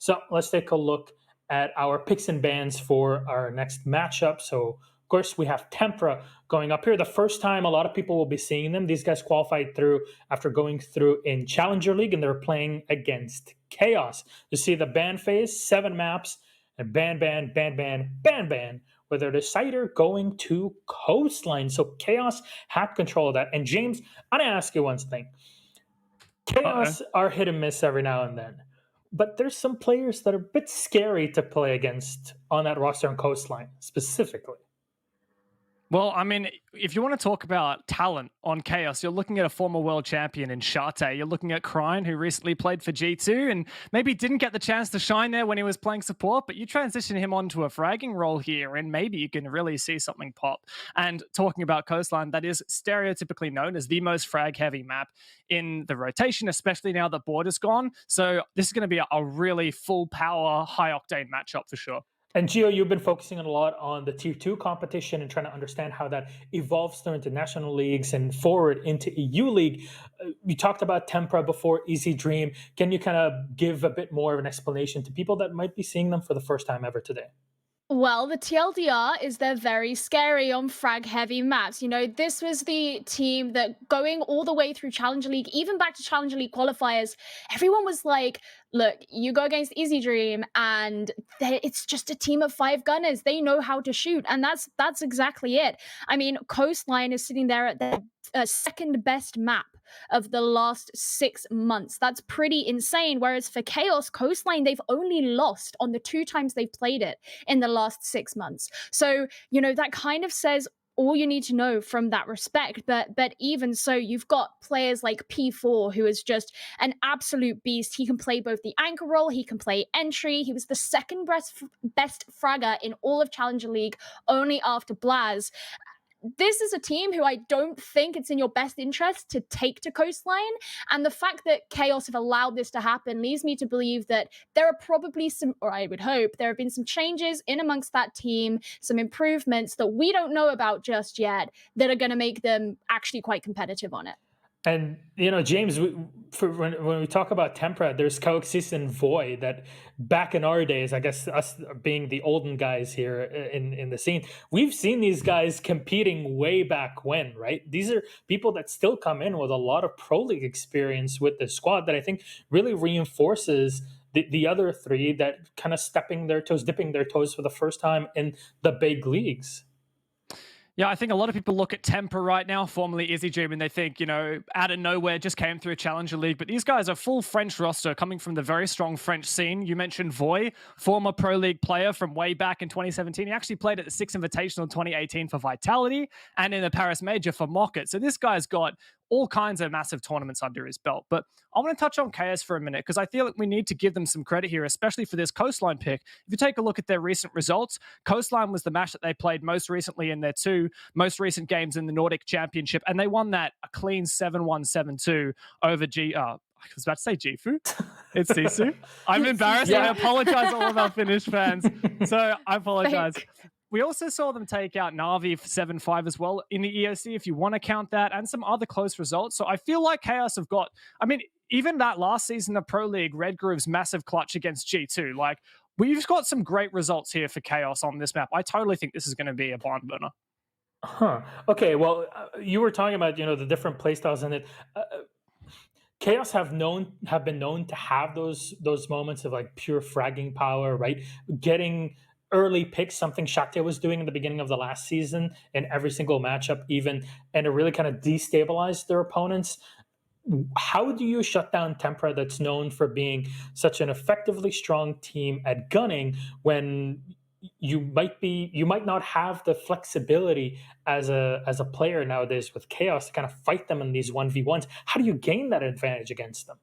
So let's take a look at our picks and bans for our next matchup. So of course, we have Tempra going up here. The first time a lot of people will be seeing them. These guys qualified through after going through in Challenger League, and they're playing against Chaos. You see the ban phase, 7 maps, and ban, with their decider going to Coastline. So Chaos had control of that. And James, I'm going to ask you one thing. Chaos are hit and miss every now and then. But there's some players that are a bit scary to play against on that roster on Coastline, specifically. Well, I mean, if you want to talk about talent on Chaos, you're looking at a former world champion in Shate. You're looking at Kryne, who recently played for G2 and maybe didn't get the chance to shine there when he was playing support, but you transition him onto a fragging role here and maybe you can really see something pop. And talking about Coastline, that is stereotypically known as the most frag-heavy map in the rotation, especially now that Border's gone. So this is going to be a really full-power, high-octane matchup for sure. And Gio, you've been focusing a lot on the Tier 2 competition and trying to understand how that evolves through international leagues and forward into EU League. You talked about Tempra before, Easy Dream. Can you kind of give a bit more of an explanation to people that might be seeing them for the first time ever today? Well, the TLDR is they're very scary on frag-heavy maps. You know, this was the team that going all the way through Challenger League, even back to Challenger League qualifiers, everyone was like, look, you go against Easy Dream and it's just a team of 5 gunners. They know how to shoot, and that's exactly it. I mean, Coastline is sitting there at the second best map of the last 6 months. That's pretty insane. Whereas for Chaos, Coastline, they've only lost on the 2 times they've played it in the last 6 months. So, you know, that kind of says all you need to know from that respect. But even so, you've got players like P4, who is just an absolute beast. He can play both the anchor role, he can play entry. He was the second best fragger in all of Challenger League, only after Blaz. This is a team who I don't think it's in your best interest to take to Coastline. And the fact that Chaos have allowed this to happen leads me to believe that there are probably some, or I would hope, there have been some changes in amongst that team, some improvements that we don't know about just yet that are going to make them actually quite competitive on it. And, you know, James, when we talk about Tempra, there's Coexist and Void that back in our days, I guess us being the olden guys here in the scene, we've seen these guys competing way back when, right? These are people that still come in with a lot of Pro League experience with the squad that I think really reinforces the other 3 that kind of dipping their toes for the first time in the big leagues. Yeah, I think a lot of people look at Tempra right now, formerly Easy Dream, and they think, you know, out of nowhere, just came through a Challenger League. But these guys are full French roster coming from the very strong French scene. You mentioned Voy, former Pro League player from way back in 2017. He actually played at the 6 Invitational in 2018 for Vitality and in the Paris Major for Mocket. So this guy's got all kinds of massive tournaments under his belt. But I want to touch on Chaos for a minute because I feel like we need to give them some credit here, especially for this Coastline pick. If you take a look at their recent results, Coastline was the match that they played most recently in their 2 most recent games in the Nordic Championship, and they won that a clean 7-1, 7-2 over I was about to say Gifu. It's Sisu. I'm embarrassed. Yeah. I apologize to all of our Finnish fans. So I apologize. We also saw them take out Na'Vi 7-5 as well in the EOC, if you want to count that, and some other close results. So I feel like Chaos have got, I mean, even that last season of Pro League, Red Groove's massive clutch against G2, like, we've got some great results here for Chaos on this map. I totally think this is going to be a barn burner. Huh. Okay, well, you were talking about, you know, the different playstyles in it. Chaos have been known to have those moments of like pure fragging power, right? Getting early picks, something Shakti was doing in the beginning of the last season in every single matchup, even, and it really kind of destabilized their opponents. How do you shut down Tempra that's known for being such an effectively strong team at gunning when you might not have the flexibility as a player nowadays with Chaos to kind of fight them in these 1v1s? How do you gain that advantage against them?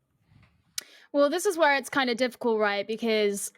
Well, this is where it's kind of difficult, right? Because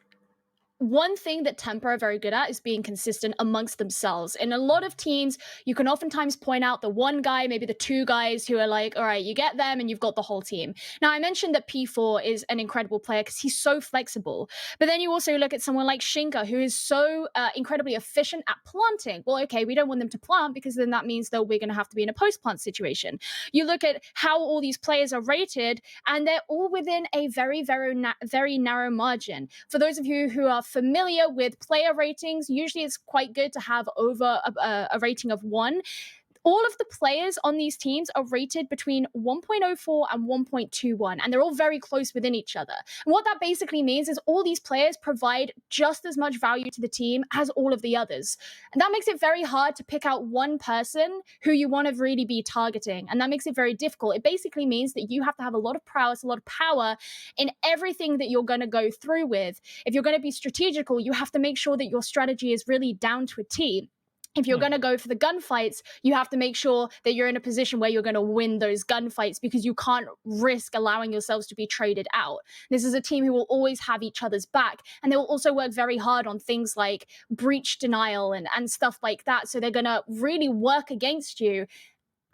one thing that Tempra are very good at is being consistent amongst themselves. In a lot of teams, you can oftentimes point out the one guy, maybe the two guys who are like, all right, you get them and you've got the whole team. Now, I mentioned that P4 is an incredible player because he's so flexible. But then you also look at someone like Shinka, who is so incredibly efficient at planting. Well, okay, we don't want them to plant because then that means that we're going to have to be in a post-plant situation. You look at how all these players are rated, and they're all within a very, very narrow margin. For those of you who are familiar with player ratings, usually it's quite good to have over a rating of 1. All of the players on these teams are rated between 1.04 and 1.21, and they're all very close within each other. And what that basically means is all these players provide just as much value to the team as all of the others. And that makes it very hard to pick out one person who you want to really be targeting. And that makes it very difficult. It basically means that you have to have a lot of prowess, a lot of power in everything that you're going to go through with. If you're going to be strategical, you have to make sure that your strategy is really down to a T. If you're going to go for the gunfights, you have to make sure that you're in a position where you're going to win those gunfights because you can't risk allowing yourselves to be traded out. This is a team who will always have each other's back, and they will also work very hard on things like breach denial and stuff like that. So they're going to really work against you.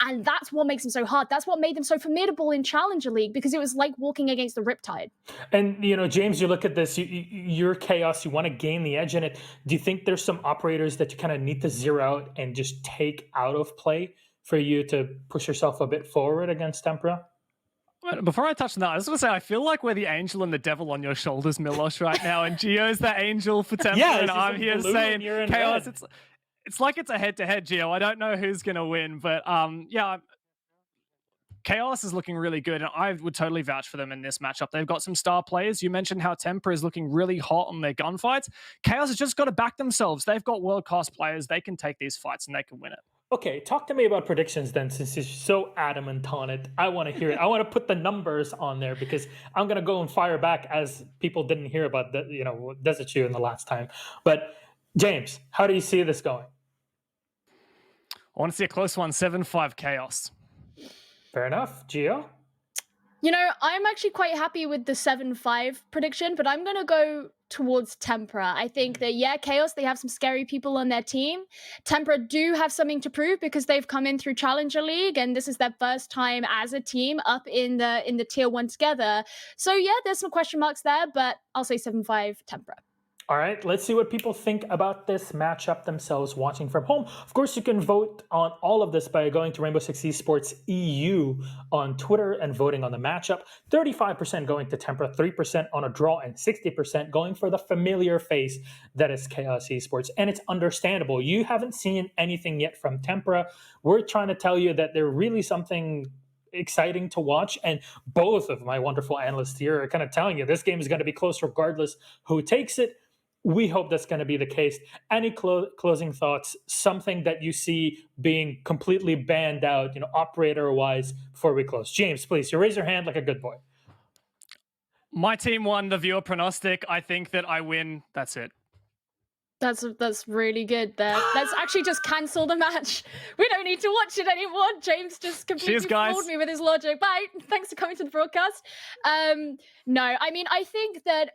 And that's what makes them so hard. That's what made them so formidable in Challenger League, because it was like walking against the Riptide. And, James, you look at this, you're Chaos, you want to gain the edge in it. Do you think there's some operators that you kind of need to zero out and just take out of play for you to push yourself a bit forward against Tempra? Before I touch on that, I was going to say, I feel like we're the angel and the devil on your shoulders, Milosh, right now. And Gio's the angel for Tempra, and I'm here saying, Chaos, it's like it's a head-to-head, Gio. I don't know who's going to win, but yeah, Chaos is looking really good, and I would totally vouch for them in this matchup. They've got some star players. You mentioned how Tempra is looking really hot on their gunfights. Chaos has just got to back themselves. They've got world-class players. They can take these fights, and they can win it. Okay, talk to me about predictions then, since you're so adamant on it. I want to hear it. I want to put the numbers on there because I'm going to go and fire back, as people didn't hear about the, Desert Shoe in the last time. But James, how do you see this going? I want to see a close one, 7-5 Chaos. Fair enough. Gio? I'm actually quite happy with the 7-5 prediction, but I'm going to go towards Tempra. I think that, Chaos, they have some scary people on their team. Tempra do have something to prove because they've come in through Challenger League, and this is their first time as a team up in the Tier 1 together. So, there's some question marks there, but I'll say 7-5 Tempra. All right, let's see what people think about this matchup themselves watching from home. Of course, you can vote on all of this by going to Rainbow Six Esports EU on Twitter and voting on the matchup. 35% going to Tempra, 3% on a draw, and 60% going for the familiar face that is Chaos Esports. And it's understandable. You haven't seen anything yet from Tempra. We're trying to tell you that they're really something exciting to watch, and both of my wonderful analysts here are kind of telling you this game is going to be close regardless who takes it. We hope that's going to be the case. Any closing thoughts? Something that you see being completely banned out, operator-wise, before we close? James, please, you raise your hand like a good boy. My team won the viewer pronostic. I think that I win. That's it. That's really good there. Let's actually just cancel the match. We don't need to watch it anymore. James just completely fooled me with his logic. Bye. Thanks for coming to the broadcast. No, I mean, I think that,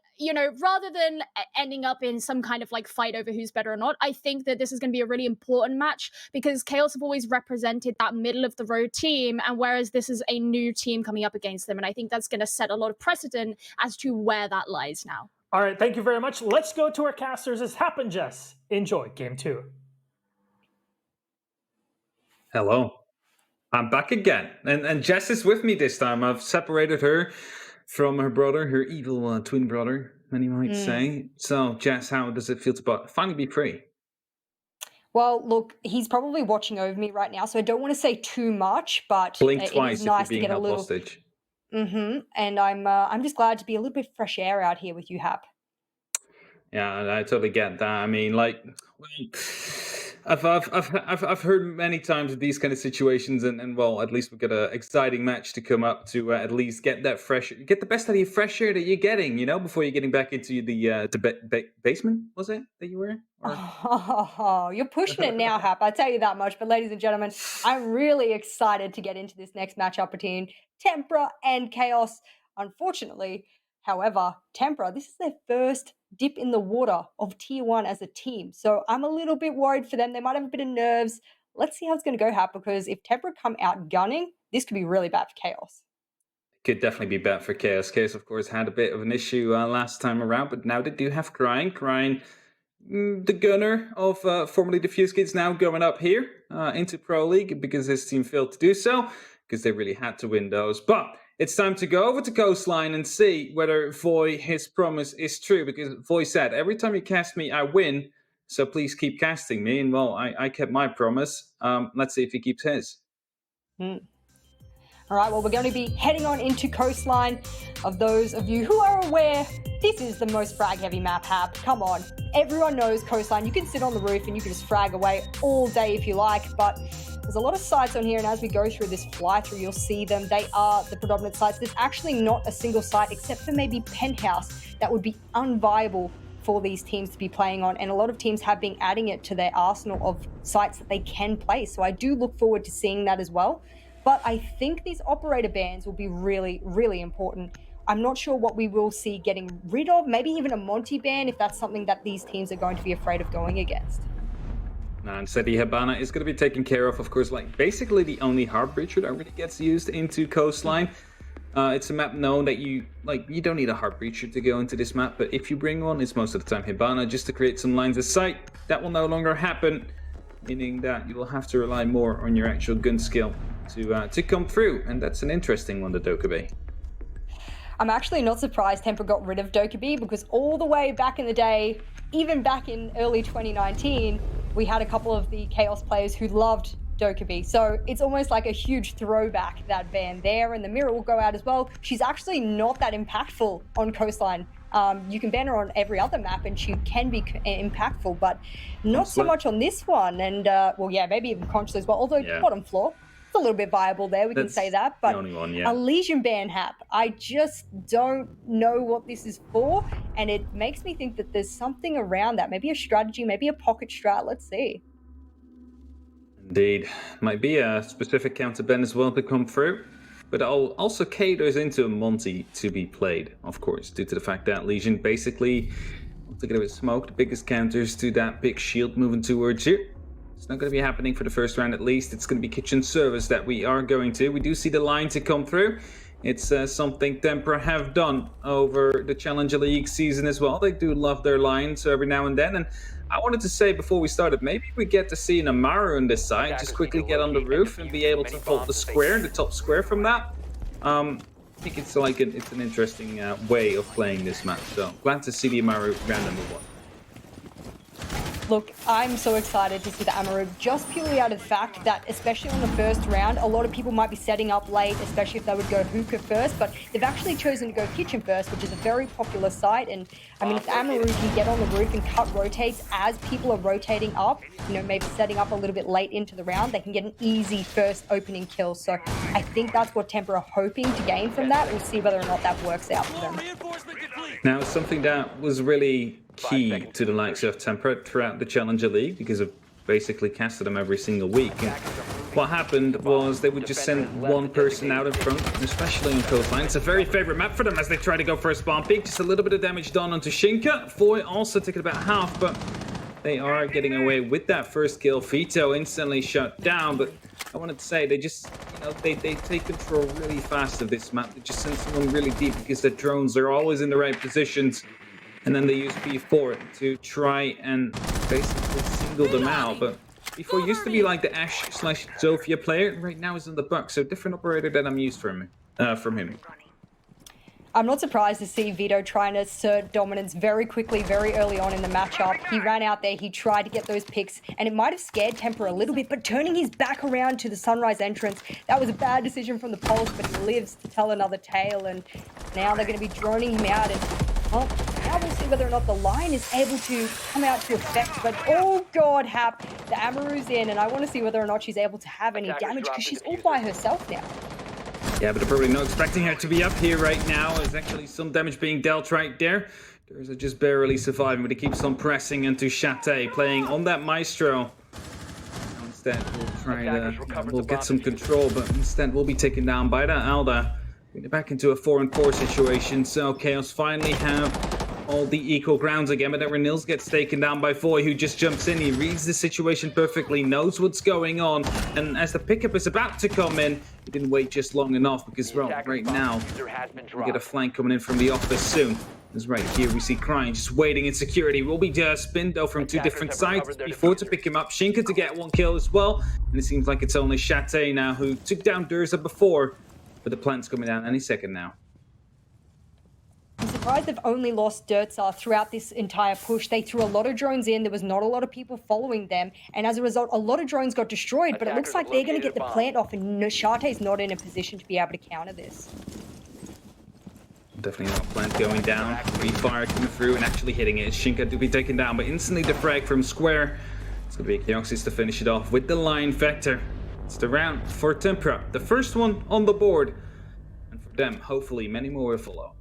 rather than ending up in some kind of fight over who's better or not, I think that this is going to be a really important match because Chaos have always represented that middle of the road team, and whereas this is a new team coming up against them, and I think that's going to set a lot of precedent as to where that lies now. All right, thank you very much. Let's go to our casters. It's happened, Jess. Enjoy Game 2. Hello. I'm back again. And Jess is with me this time. I've separated her from her brother, her evil twin brother, many might say. So, Jess, how does it feel to finally be free? Well, look, he's probably watching over me right now, so I don't want to say too much, but blink it twice is nice if you're being to get a held little hostage. And I'm just glad to be a little bit fresh air out here with you, Hap. Yeah, I totally get that. I mean, I've heard many times of these kind of situations, and well, at least we've got an exciting match to come up to at least get that get the best out of your fresh air that you're getting, before you're getting back into the basement. Was it that you were? Oh, you're pushing it now, Hap. I tell you that much. But ladies and gentlemen, I'm really excited to get into this next matchup between Tempra and Chaos. Unfortunately, However, Tempra, this is their first dip in the water of Tier 1 as a team. So I'm a little bit worried for them. They might have a bit of nerves. Let's see how it's going to go, Hap, because if Tempra come out gunning, this could be really bad for Chaos. Could definitely be bad for Chaos. Chaos, of course, had a bit of an issue last time around, but now they do have Crying. Crying, the gunner of formerly Diffuse Kids, now going up here into Pro League because his team failed to do so, because they really had to win those. But it's time to go over to Coastline and see whether Voy, his promise is true, because Voy said, every time you cast me, I win, so please keep casting me. And well, I kept my promise. Let's see if he keeps his. All right, well, we're going to be heading on into Coastline. Of those of you who are aware, this is the most frag-heavy map, Hap. Come on. Everyone knows Coastline. You can sit on the roof and you can just frag away all day if you like, but there's a lot of sites on here, and as we go through this fly-through, you'll see them. They are the predominant sites. There's actually not a single site, except for maybe Penthouse, that would be unviable for these teams to be playing on, and a lot of teams have been adding it to their arsenal of sites that they can play. So I do look forward to seeing that as well. But I think these operator bans will be really, really important. I'm not sure what we will see getting rid of, maybe even a Monty ban if that's something that these teams are going to be afraid of going against. And Seti Habana is going to be taken care of course, like basically the only hard breacher that really gets used into Coastline. It's a map known that you don't need a hard breacher to go into this map, but if you bring one, it's most of the time Hibana just to create some lines of sight. That will no longer happen, meaning that you will have to rely more on your actual gun skill to come through, and that's an interesting one, the Dokkaebi. I'm actually not surprised Tempra got rid of Dokkaebi, because all the way back in the day, even back in early 2019, we had a couple of the Chaos players who loved Dokkaebi. So it's almost like a huge throwback, that ban there, and the mirror will go out as well. She's actually not that impactful on Coastline. You can ban her on every other map and she can be impactful, but not so much on this one. And well, yeah, maybe even Conscious as well, although bottom floor, it's a little bit viable there, we can say that. But the only one, yeah. A Legion ban, Hap, I just don't know what this is for, and it makes me think that there's something around that. Maybe a strategy, maybe a pocket strat, let's see. Indeed. Might be a specific counter ban as well to come through. But also caters into a Monty to be played, of course, due to the fact that Legion basically, together with Smoke, the biggest counters to that big shield moving towards you. It's not going to be happening for the first round at least. It's going to be Kitchen Service that we are going to. We do see the line to come through. It's something Tempra have done over the Challenger League season as well. They do love their line, so every now and then. And I wanted to say before we started, maybe we get to see an Amaru on this side, just quickly get on the roof and be able to hold the square, the top square from that. I think it's like it's an interesting way of playing this map. So glad to see the Amaru round number 1. Look, I'm so excited to see the Amaru, just purely out of the fact that, especially on the first round, a lot of people might be setting up late, especially if they would go hookah first, but they've actually chosen to go kitchen first, which is a very popular site. And I mean, if the Amaru can get on the roof and cut rotates as people are rotating up, you know, maybe setting up a little bit late into the round, they can get an easy first opening kill. So I think that's what Tempra are hoping to gain from that. We'll see whether or not that works out for them. Now, something that was really key to the likes of Tempra throughout the Challenger League, because of basically casted them every single week. And what happened was they would just send one person out in front, especially on Coastline. It's a very favorite map for them as they try to go for a spawn peak. Just a little bit of damage done onto Shinka. Foy also taking about half, but they are getting away with that first kill. Vito instantly shut down, but I wanted to say they just, you know, they take control really fast of this map. They just send someone really deep because the drones are always in the right positions. And then they use B4 to try and basically single them out. But B4 used to be like the Ashe/Zofia player. Right now he's on the Buck, so different operator than I'm used from him. I'm not surprised to see Vito trying to assert dominance very quickly, very early on in the matchup. He ran out there, he tried to get those picks, and it might have scared Tempra a little bit, but turning his back around to the Sunrise entrance, that was a bad decision from the Pulse, but he lives to tell another tale, and now they're going to be droning him out. And well, now we'll see whether or not the line is able to come out to effect. But oh god, Hap, the Amaru's in, and I want to see whether or not she's able to have any damage, because she's all by herself now. Yeah, but they're probably not expecting her to be up here right now. There's actually some damage being dealt right there. There's just barely surviving, but he keeps on pressing into Chate, playing on that Maestro. Instead, we'll try to we'll get some control, but instead we'll be taken down by that Alda. Back into a 4-on-4 situation, so Chaos finally have all the equal grounds again, but then Renils gets taken down by Voy, who just jumps in. He reads the situation perfectly, knows what's going on, and as the pickup is about to come in, he didn't wait just long enough, because, well, right now, we get a flank coming in from the office soon. As right here we see Crying just waiting in security. Will be spinned though from two different sides before to pick him up. Shinka to get one kill as well, and it seems like it's only Chate now who took down Durza before. But the plant's coming down any second now. I'm surprised they've only lost Durza throughout this entire push. They threw a lot of drones in. There was not a lot of people following them. And as a result, a lot of drones got destroyed. But it looks like they're going to get the plant off. And Chate's not in a position to be able to counter this. Definitely not plant going down. Free fire coming through and actually hitting it. Shinka to be taken down. But instantly the frag from Square. It's going to be Keoxys to finish it off with the Lion Vector. It's the round for Tempra, the first one on the board, and for them, hopefully, many more will follow.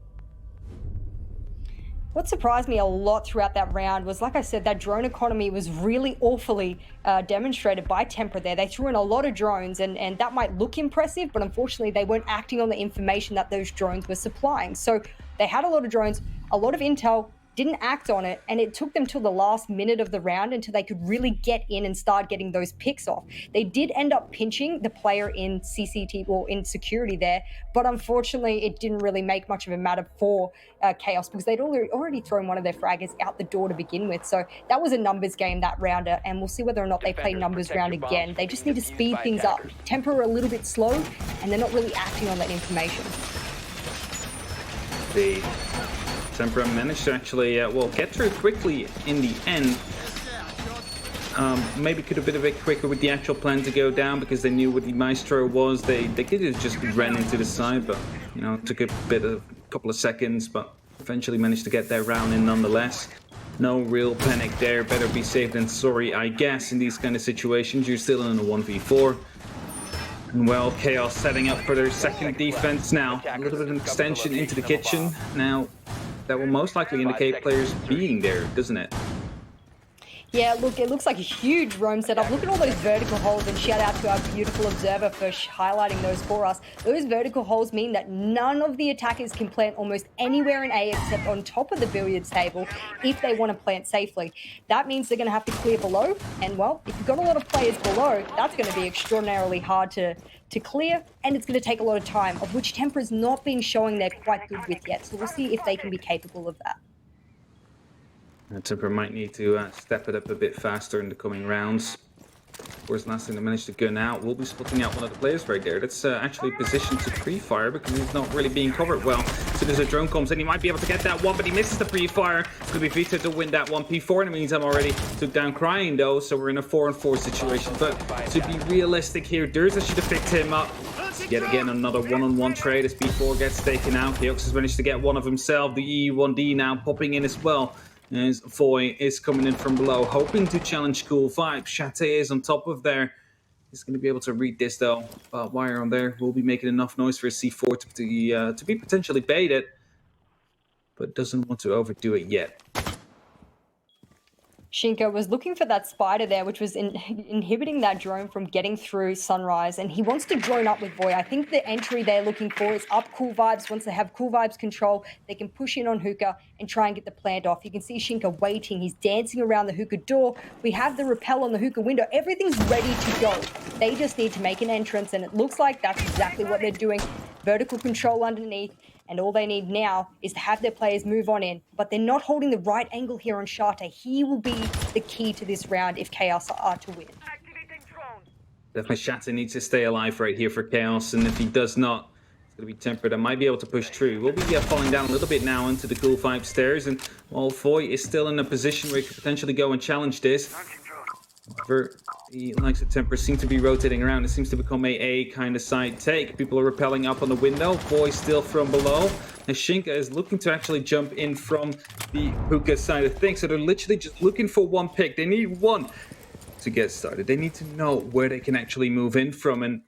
What surprised me a lot throughout that round was, like I said, that drone economy was really awfully demonstrated by Tempra there. They threw in a lot of drones, and that might look impressive, but unfortunately, they weren't acting on the information that those drones were supplying. So they had a lot of drones, a lot of intel, didn't act on it, and it took them till the last minute of the round until they could really get in and start getting those picks off. They did end up pinching the player in CCT or in security there, but unfortunately it didn't really make much of a matter for Chaos because they'd already thrown one of their fraggers out the door to begin with. So that was a numbers game, that rounder, and we'll see whether or not they play numbers round again. They just need to speed things up. Tempra are a little bit slow, and they're not really acting on that information. Tempra managed to actually, get through quickly in the end. Maybe could have been a bit quicker with the actual plan to go down because they knew what the Maestro was. They could have just ran into the side, but, you know, it took a couple of seconds, but eventually managed to get that round in nonetheless. No real panic there. Better be safe than sorry, I guess, in these kind of situations. You're still in a 1v4. And well, Chaos setting up for their second defense now. A little bit of an extension into the kitchen. Now, that will most likely indicate players being there, doesn't it? Yeah, look, it looks like a huge roam setup. Look at all those vertical holes, and shout out to our beautiful observer for highlighting those for us. Those vertical holes mean that none of the attackers can plant almost anywhere in A except on top of the billiards table if they want to plant safely. That means they're going to have to clear below, and well, if you've got a lot of players below, that's going to be extraordinarily hard to clear, and it's going to take a lot of time, of which Tempra's not been showing they're quite good with yet. So we'll see if they can be capable of that. Tempra might need to step it up a bit faster in the coming rounds. Of course, last thing they managed to gun out, we'll be spotting out one of the players right there. That's actually positioned to pre-fire because he's not really being covered well. So there's a drone comes in, he might be able to get that one, but he misses the pre-fire. It's going to be Vito to win that one. P4 in the meantime already took down Crying though, so we're in a 4-on-4 situation. But to be realistic here, Durza should have picked him up. Yet again, another one-on-one trade as P4 gets taken out. Keox has managed to get one of himself. The E1D now popping in as well. As Voy is coming in from below, hoping to challenge Cool Vibes. Chate is on top of there. He's going to be able to read this though. Wire on there will be making enough noise for a C4 to be potentially baited, but doesn't want to overdo it yet. Shinka was looking for that spider there, which was inhibiting that drone from getting through Sunrise, and he wants to drone up with Voy. I think the entry they're looking for is up Cool Vibes. Once they have Cool Vibes control, they can push in on Hookah and try and get the plant off. You can see Shinka waiting. He's dancing around the Hookah door. We have the rappel on the Hookah window. Everything's ready to go. They just need to make an entrance, and it looks like that's exactly what they're doing. Vertical control underneath. And all they need now is to have their players move on in. But they're not holding the right angle here on Chate. He will be the key to this round if Chaos are to win. Definitely Chate needs to stay alive right here for Chaos. And if he does not, it's going to be Tempra that might be able to push through. We'll be falling down a little bit now into the Cool 5 stairs. And while Voy is still in a position where he could potentially go and challenge this. However, the likes of Tempra seem to be rotating around. It seems to become a kind of side take. People are rappelling up on the window. Voy still from below. And Shinka is looking to actually jump in from the Hookah side of things. So they're literally just looking for one pick. They need one to get started. They need to know where they can actually move in from. And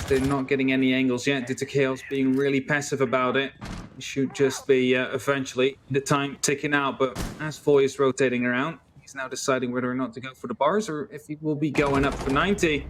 they're not getting any angles yet due to Chaos being really passive about it. It should just be eventually the time ticking out. But as Voy is rotating around, he's now deciding whether or not to go for the bars or if he will be going up for 90.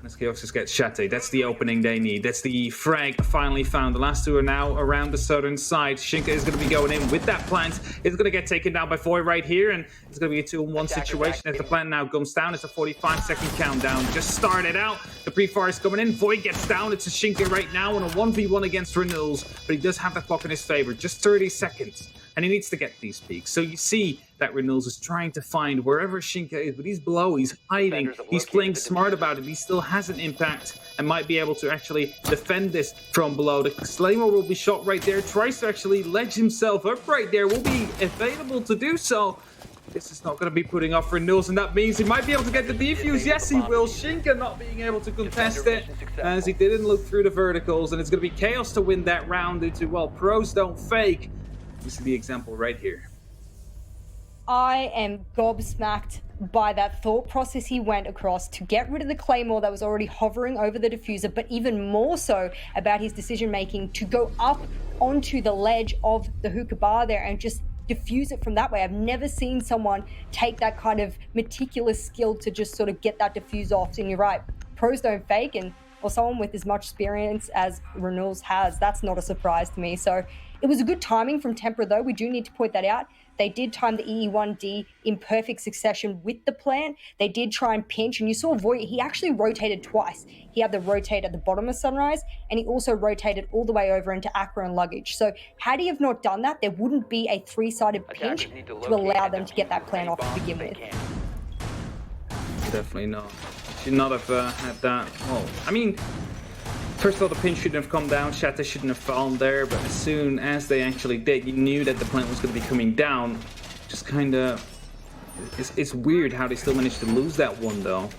As Chaos gets Shate, that's the opening they need. That's the frag finally found. The last two are now around the southern side. Shinka is going to be going in with that plant. It's going to get taken down by Foy right here, and it's going to be a 2-on-1 situation as the plant now comes down. It's a 45-second countdown. Just started out. The pre-fire is coming in. Foy gets down. It's a Shinka right now on a 1v1 against Renewals, but he does have the clock in his favor. Just 30 seconds. And he needs to get these peaks. So you see that Renewals is trying to find wherever Shinka is, but he's below, he's hiding, he's playing smart about it, he still has an impact and might be able to actually defend this from below. The Claymore will be shot right there, tries to actually ledge himself up right there, will be available to do so. This is not going to be putting off Renewals, and that means he might be able to get the defuse. Yes, he will. Shinka not being able to contest it as he didn't look through the verticals, and it's going to be Chaos to win that round into, well, pros don't fake. This is the example right here. I am gobsmacked by that thought process he went across to get rid of the Claymore that was already hovering over the diffuser, but even more so about his decision making to go up onto the ledge of the hookah bar there and just diffuse it from that way. I've never seen someone take that kind of meticulous skill to just sort of get that diffuse off. And you're right, pros don't fake, and or someone with as much experience as Renewals has, that's not a surprise to me. So it was a good timing from Tempra, though. We do need to point that out. They did time the EE1D in perfect succession with the plant. They did try and pinch, and you saw Voy, he actually rotated twice. He had the rotate at the bottom of Sunrise, and he also rotated all the way over into Accra and Luggage. So had he have not done that, there wouldn't be a three-sided pinch to allow them to get that plant off to begin with. Definitely not. Should not have had that. Well, I mean, first of all, the pin shouldn't have come down. Shatter shouldn't have fallen there. But as soon as they actually did, you knew that the plant was going to be coming down. Just kind of... It's weird how they still managed to lose that one, though.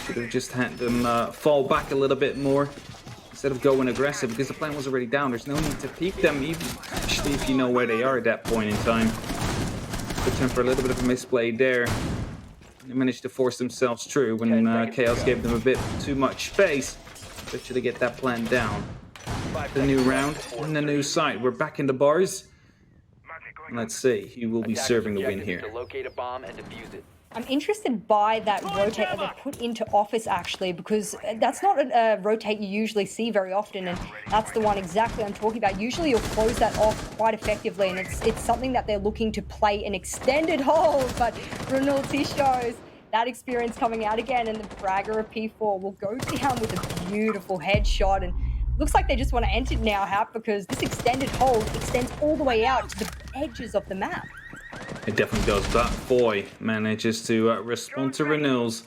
Should have just had them fall back a little bit more instead of going aggressive, because the plant was already down. There's no need to peek them, even especially if you know where they are at that point in time. Good time for a little bit of a misplay there. They managed to force themselves through when Chaos gave them a bit too much space. Actually get that plan down. The new round and the new site. We're back in the bars. Let's see who will be serving the win here. I'm interested by that rotate that they put into Office, actually, because that's not a rotate you usually see very often, and that's the one exactly I'm talking about. Usually you'll close that off quite effectively, and it's something that they're looking to play an extended hold, but Renulti shows that experience coming out again, and the Bragger of P4 will go down with a beautiful headshot, and looks like they just want to end it now, Hap, because this extended hold extends all the way out to the edges of the map. It definitely does, but Foy manages to respond to Renewals,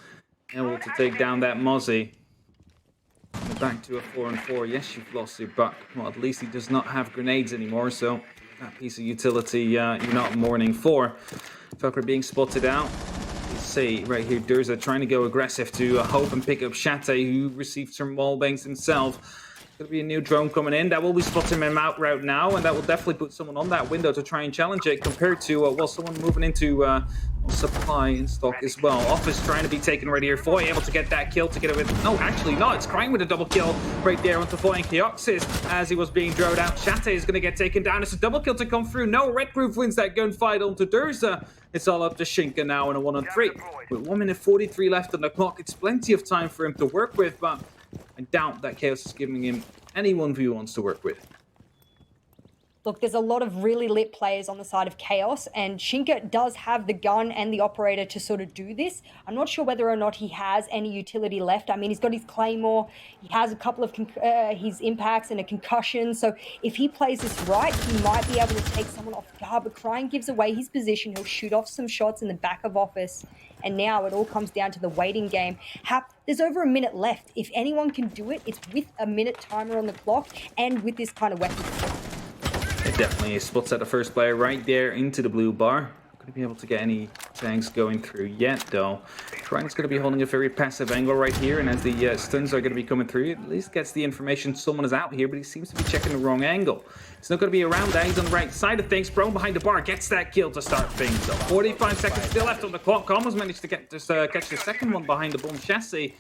able to take down that Mozzie. Back to a 4-4. Yes, you've lost your buck. Well, at least he does not have grenades anymore, so that piece of utility you're not mourning for. Falker being spotted out. You see right here, Durza trying to go aggressive to hope and pick up Shate, who received some wall bangs himself. Going to be a new drone coming in. That will be spotting him out right now, and that will definitely put someone on that window to try and challenge it, compared to, well, someone moving into supply in stock as well. Office trying to be taken right here. Foy able to get that kill to get it with... No, actually not. It's Crying with a double kill right there onto Foy and Keoxys as he was being droned out. Shate is going to get taken down. It's a double kill to come through. No, Red Proof wins that gunfight onto Durza. It's all up to Shinka now in a 1-on-3. With 1 minute 43 left on the clock, it's plenty of time for him to work with, but I doubt that Chaos is giving him any 1v he wants to work with. Look, there's a lot of really lit players on the side of Chaos, and Shinka does have the gun and the operator to sort of do this. I'm not sure whether or not he has any utility left. I mean, he's got his Claymore, he has a couple of his impacts and a concussion, so if he plays this right, he might be able to take someone off guard, but Crying gives away his position. He'll shoot off some shots in the back of Office, and now it all comes down to the waiting game. Hap, there's over a minute left. If anyone can do it, it's with a minute timer on the clock and with this kind of weapon. It definitely is. Spots at the first player right there into the blue bar. Not going to be able to get any tanks going through yet, though. Crying's going to be holding a very passive angle right here, and as the stuns are going to be coming through, at least gets the information someone is out here, but he seems to be checking the wrong angle. It's not going to be around that. He's on the right side of things. Prone behind the bar. Gets that kill to start things. So 45 seconds still left on the clock. Almost managed to get this, catch the second one behind the bomb chassis.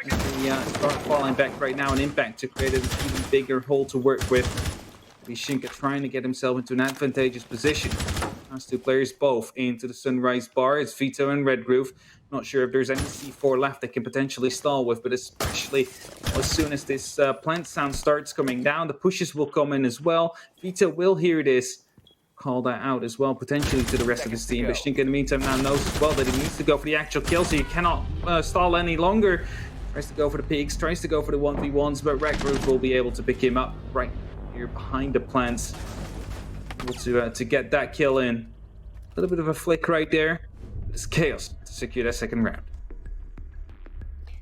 They start falling back right now, an impact to create an even bigger hole to work with. Shinka trying to get himself into an advantageous position. Last two players both into the Sunrise bar. It's Vito and Redgroove. Not sure if there's any C4 left they can potentially stall with, but especially as soon as this plant sound starts coming down, the pushes will come in as well. Vito will hear this, call that out as well, potentially to the rest of his team. But Shinka in the meantime now knows as well that he needs to go for the actual kill, so you cannot stall any longer. Tries to go for the peaks, tries to go for the 1v1s, but Redgroove will be able to pick him up right here behind the plants. Able to get that kill in. A little bit of a flick right there. It's Chaos to secure that second round.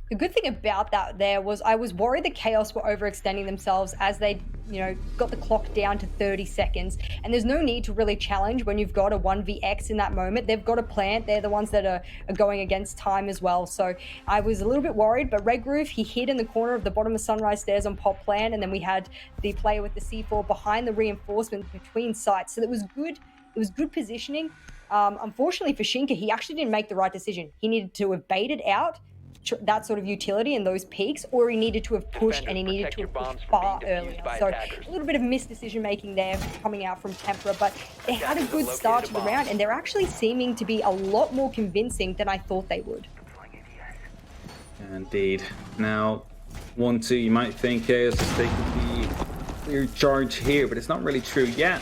The good thing about that there was I was worried that Chaos were overextending themselves as they, got the clock down to 30 seconds. And there's no need to really challenge when you've got a 1vx in that moment. They've got a plant. They're the ones that are going against time as well. So I was a little bit worried, but Redgroove, he hid in the corner of the bottom of Sunrise Stairs on pop plant. And then we had the player with the C4 behind the reinforcement between sites. So it was good. It was good positioning. Unfortunately for Shinka, he actually didn't make the right decision. He needed to have baited out that sort of utility and those peaks, or he needed to have pushed and he needed to have pushed far earlier. So a little bit of missed decision making there coming out from Tempra, but they had a good start to the round and they're actually seeming to be a lot more convincing than I thought they would. Indeed. Now, 1-2, you might think Chaos is taking the clear charge here, but it's not really true yet.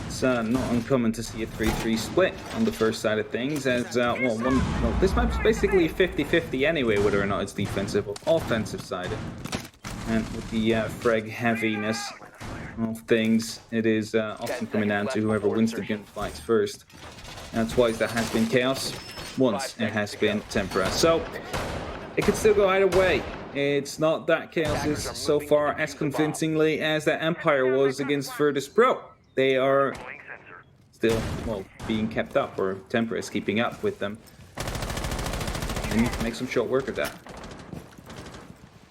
It's not uncommon to see a 3-3 split on the first side of things, as this map's basically 50-50 anyway, whether or not it's defensive or offensive sided. And with the frag heaviness of things, it is often coming down to whoever wins the gunfights first. Now twice that has been Chaos, once it has been Tempra. So it could still go either way. It's not that Chaos is so far as convincingly as that Empire was against Virtus Pro. They are still, being kept up, or Tempra is keeping up with them. They need to make some short work of that.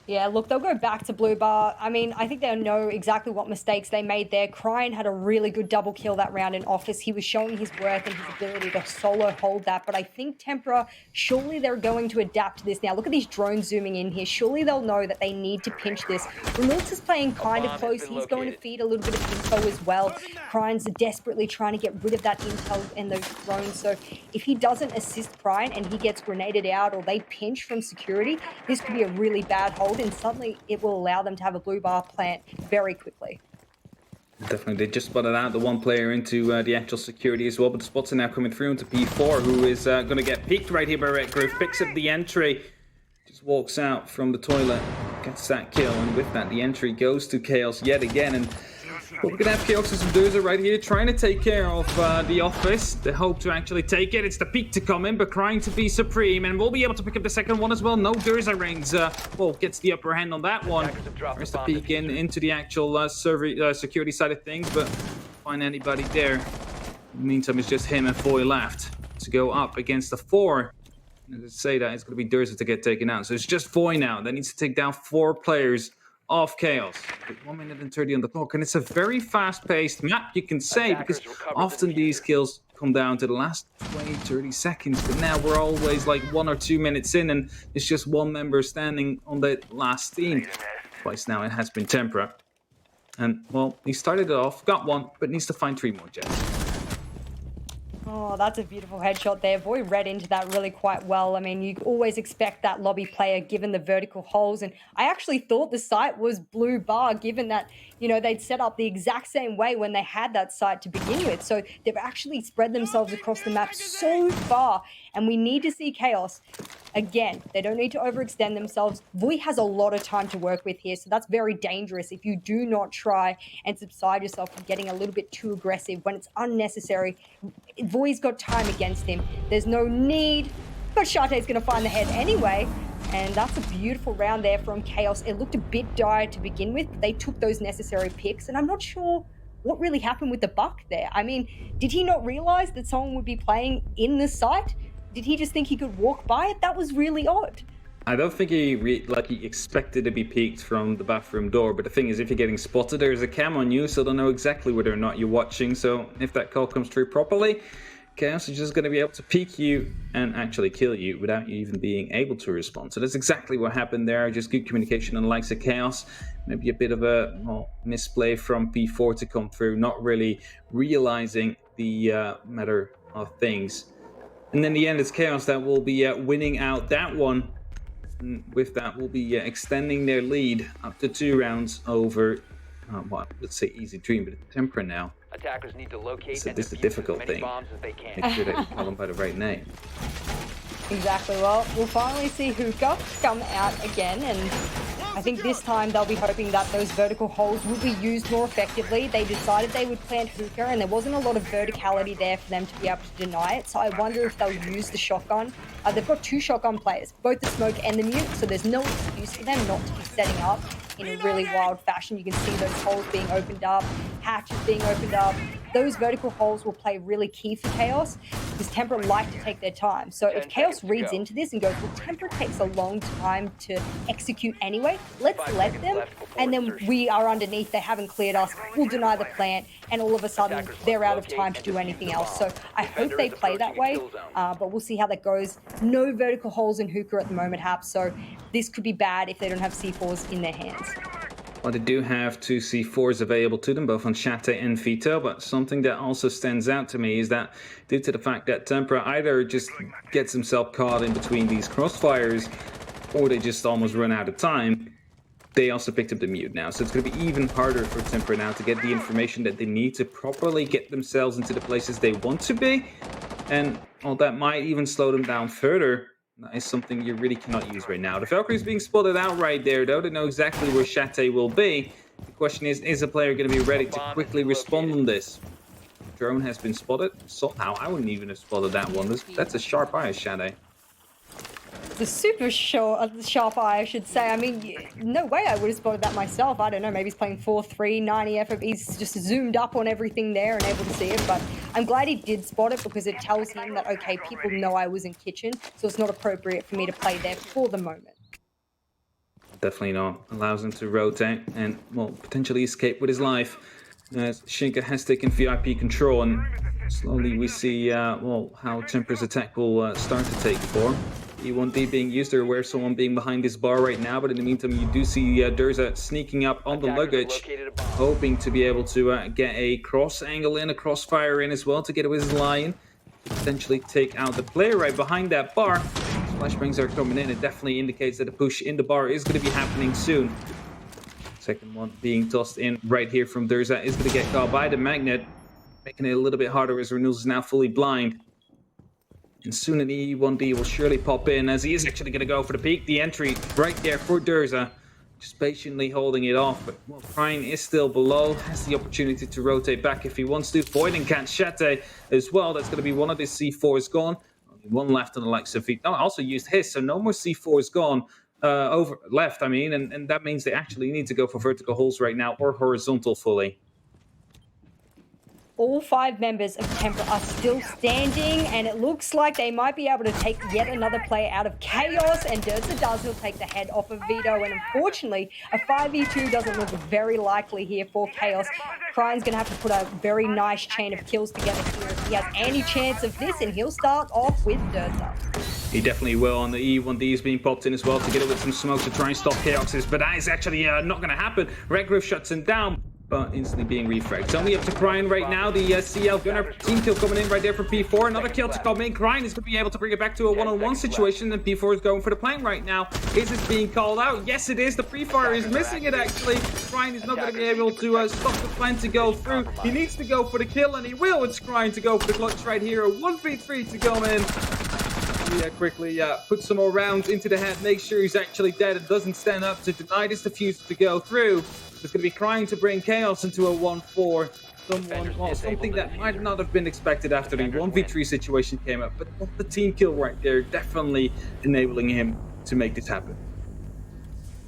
Yeah, look, they'll go back to Blue Bar. I mean, I think they'll know exactly what mistakes they made there. Cryan had a really good double kill that round in Office. He was showing his worth and his ability to solo hold that. But I think Tempra, surely they're going to adapt to this now. Look at these drones zooming in here. Surely they'll know that they need to pinch this. Remilks is playing kind of close. He's going to feed a little bit of info as well. Cryan's desperately trying to get rid of that intel and those drones. So if he doesn't assist Cryan and he gets grenaded out or they pinch from security, this could be a really bad hold. And suddenly it will allow them to have a Blue Bar plant very quickly. Definitely, they just spotted out the one player into the actual security as well, but the spots are now coming through into P4, who is going to get peeked right here by Redgroove, picks up the entry, just walks out from the toilet, gets that kill, and with that the entry goes to Chaos yet again. And we're going to have Chaos and Durza right here trying to take care of the Office. They hope to actually take it. It's the peak to come in, but Crying to be supreme, and we'll be able to pick up the second one as well. No, Durza reigns, gets the upper hand on that one. There's the peek into the actual security side of things, but find anybody there. In the meantime, it's just him and Foy left to go up against the 4. And to say that, it's going to be Durza to get taken out. So it's just Foy now that needs to take down 4 players of Chaos. 1 minute and 30 on the clock, and it's a very fast-paced map, you can say, because often these kills come down to the last 20-30 seconds, but now we're always like 1 or 2 minutes in, and it's just one member standing on that last team. Twice now it has been Tempra, and he started it off, got 1, but needs to find 3 more Jets. Oh, that's a beautiful headshot there. Voy read into that really quite well. I mean, you always expect that lobby player given the vertical holes. And I actually thought the site was Blue Bar, given that, they'd set up the exact same way when they had that site to begin with. So they've actually spread themselves across the map so far. And we need to see Chaos. Again, they don't need to overextend themselves. Voy has a lot of time to work with here, so that's very dangerous if you do not try and subside yourself from getting a little bit too aggressive when it's unnecessary. Voy's got time against him. There's no need, but Shate's going to find the head anyway. And that's a beautiful round there from Chaos. It looked a bit dire to begin with, but they took those necessary picks, and I'm not sure what really happened with the buck there. I mean, did he not realize that someone would be playing in the site? Did he just think he could walk by it? That was really odd. I don't think he expected to be peeked from the bathroom door, but the thing is, if you're getting spotted, there's a cam on you, so they'll know exactly whether or not you're watching. So if that call comes through properly, Chaos is just going to be able to peek you and actually kill you without you even being able to respond. So that's exactly what happened there. Just good communication on the likes of Chaos. Maybe a bit of a misplay from P4 to come through, not really realizing the matter of things. And in the end, it's Chaos that will be winning out that one. And with that, we'll be extending their lead up to 2 rounds over, let's say Easy Dream, but it's Tempra now. Attackers need to locate So and this is a defuse difficult as many thing. bombs as they can. Make sure that you call them by the right name. Exactly. Well, we'll finally see Hookah come out again, and I think this time they'll be hoping that those vertical holes will be used more effectively. They decided they would plant Hookah, and there wasn't a lot of verticality there for them to be able to deny it. So I wonder if they'll use the shotgun. They've got 2 shotgun players, both the smoke and the mute, so there's no excuse for them not to be setting up in a really wild fashion. You can see those holes being opened up, hatches being opened up. Those vertical holes will play really key for Chaos because Tempra like to take their time. So if 10 Chaos seconds to reads go. into this and goes, well, Tempra takes a long time to execute anyway, let's 5 let seconds them, left before and then insertion. we are underneath, they haven't cleared us, we'll deny the plant, and all of a sudden Attackers must they're out of locate time to and do defuse anything the else. bomb. So I hope Defender they is play that approaching way, a kill zone. but we'll see how that goes. No vertical holes in Hookah at the moment, Hap, so this could be bad if they don't have C4s in their hands. Well, they do have 2 C4s available to them, both on Shate and Vito, but something that also stands out to me is that due to the fact that Tempra either just gets himself caught in between these crossfires, or they just almost run out of time, they also picked up the mute now. So it's going to be even harder for Tempra now to get the information that they need to properly get themselves into the places they want to be, and well, that might even slow them down further. That is something you really cannot use right now. The Valkyrie's being spotted out right there, though. They know exactly where Shate will be. The question is a player going to be ready to quickly respond on this? Drone has been spotted. Somehow, I wouldn't even have spotted that one. That's a sharp eye, Shate. The super sharp eye, I should say. I mean, no way I would have spotted that myself. I don't know, maybe he's playing 4-3, 90 FF. He's just zoomed up on everything there and able to see it. But I'm glad he did spot it because it tells him that, okay, people know I was in kitchen, so it's not appropriate for me to play there for the moment. Definitely not. Allows him to rotate and, well, potentially escape with his life. As Shinka has taken VIP control, and slowly we see, well, how Tempra's attack will start to take form. E1D being used. They're aware of someone being behind this bar right now, but in the meantime, you do see Durza sneaking up on the Attackers have luggage, located a bomb. hoping to be able to get a cross angle in, a crossfire in as well to get with his line. Potentially take out the player right behind that bar. Flashbangs are coming in. It definitely indicates that the push in the bar is going to be happening soon. Second one being tossed in right here from Durza is going to get caught by the magnet, making it a little bit harder as Renuz is now fully blind. And soon an E1D will surely pop in as he is actually going to go for the peak. The entry right there for Durza. Just patiently holding it off. But well, Prime is still below. Has the opportunity to rotate back if he wants to. Voiding can't Shate as well. That's going to be one of his C4s gone. Only one left on the likes of Vito. No, also used his, so no more C4s gone. Left, I mean. And that means they actually need to go for vertical holes right now or horizontal fully. All 5 members of Tempra are still standing, and it looks like they might be able to take yet another player out of Chaos, and Durza does. He'll take the head off of Vito, and unfortunately, a 5v2 doesn't look very likely here for Chaos. Kryan's going to have to put a very nice chain of kills together here if he has any chance of this, and he'll start off with Durza. He definitely will, and the E1D is being popped in as well together with some smoke to try and stop Chaos's, but that is actually not going to happen. Redgrove shuts him down, but instantly being refragged. It's only up to Kryan right now. The CL Gunner team kill coming in right there for P4. Another kill to come in. Kryan is going to be able to bring it back to a one-on-one situation, and P4 is going for the plant right now. Is it being called out? Yes, it is. The pre-fire is missing it, actually. Kryan is not going to be able to stop the plant to go through. He needs to go for the kill, and he will. It's Kryan to go for the clutch right here. A 1v3 to go in. Quickly put some more rounds into the head, make sure he's actually dead and doesn't stand up to deny this diffuser to go through. It's going to be Crying to bring Chaos into a 1-4. Something that might not have been expected after the 1v3 situation came up, but the team kill right there definitely enabling him to make this happen.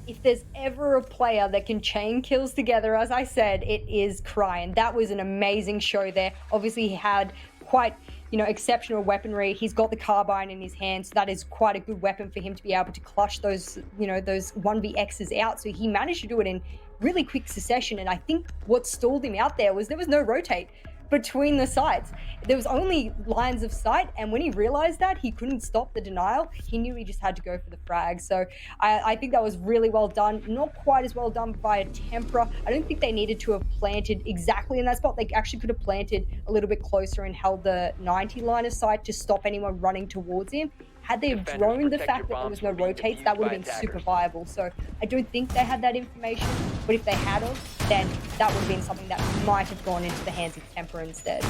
If there's ever a player that can chain kills together, as I said, it is Kryan. That was an amazing show there. Obviously, he had quite, exceptional weaponry. He's got the carbine in his hand, so that is quite a good weapon for him to be able to clutch those, those 1vx's out. So he managed to do it in really quick succession, and I think what stalled him out there was no rotate. between the sites. There was only lines of sight, and when he realized that, he couldn't stop the denial. He knew he just had to go for the frag. So I think that was really well done. Not quite as well done by a Tempra. I don't think they needed to have planted exactly in that spot. They actually could have planted a little bit closer and held the 90 line of sight to stop anyone running towards him. Had they have droned the fact that there was no rotates, that would have been super viable. So I don't think they had that information, but if they had have, then that would have been something that might have gone into the hands of Tempra instead.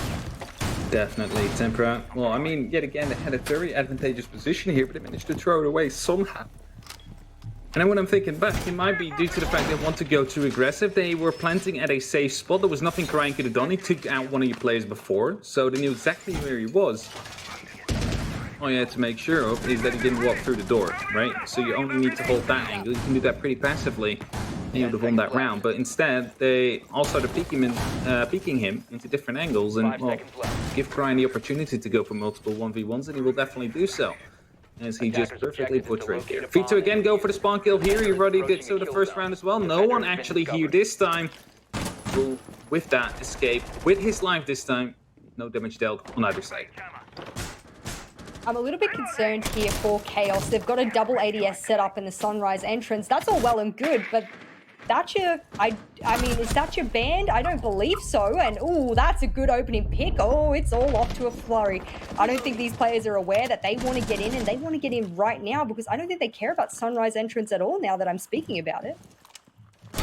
Definitely, Tempra. Well, I mean, yet again, they had a very advantageous position here, but they managed to throw it away somehow. And then when I'm thinking back, it might be due to the fact they want to go too aggressive. They were planting at a safe spot. There was nothing Crying could have done. He took out one of your players before, so they knew exactly where he was. All you had to make sure of is that he didn't walk through the door, right? So you only need to hold that angle. You can do that pretty passively, and you would have won that round. But instead, they all started peeking him into different angles, and well, give Crying the opportunity to go for multiple 1v1s, and he will definitely do so, as he just perfectly portrayed here. Vito again go for the spawn kill here. He already did so the first round as well. No one actually here this time will, with that, escape with his life this time. No damage dealt on either side. I'm a little bit concerned here for Chaos. They've got a double ADS set up in the Sunrise entrance. That's all well and good, but Thatcher, I mean, is Thatcher banned? I don't believe so. And, ooh, that's a good opening pick. Oh, it's all off to a flurry. I don't think these players are aware that they want to get in, and they want to get in right now, because I don't think they care about Sunrise entrance at all now that I'm speaking about it.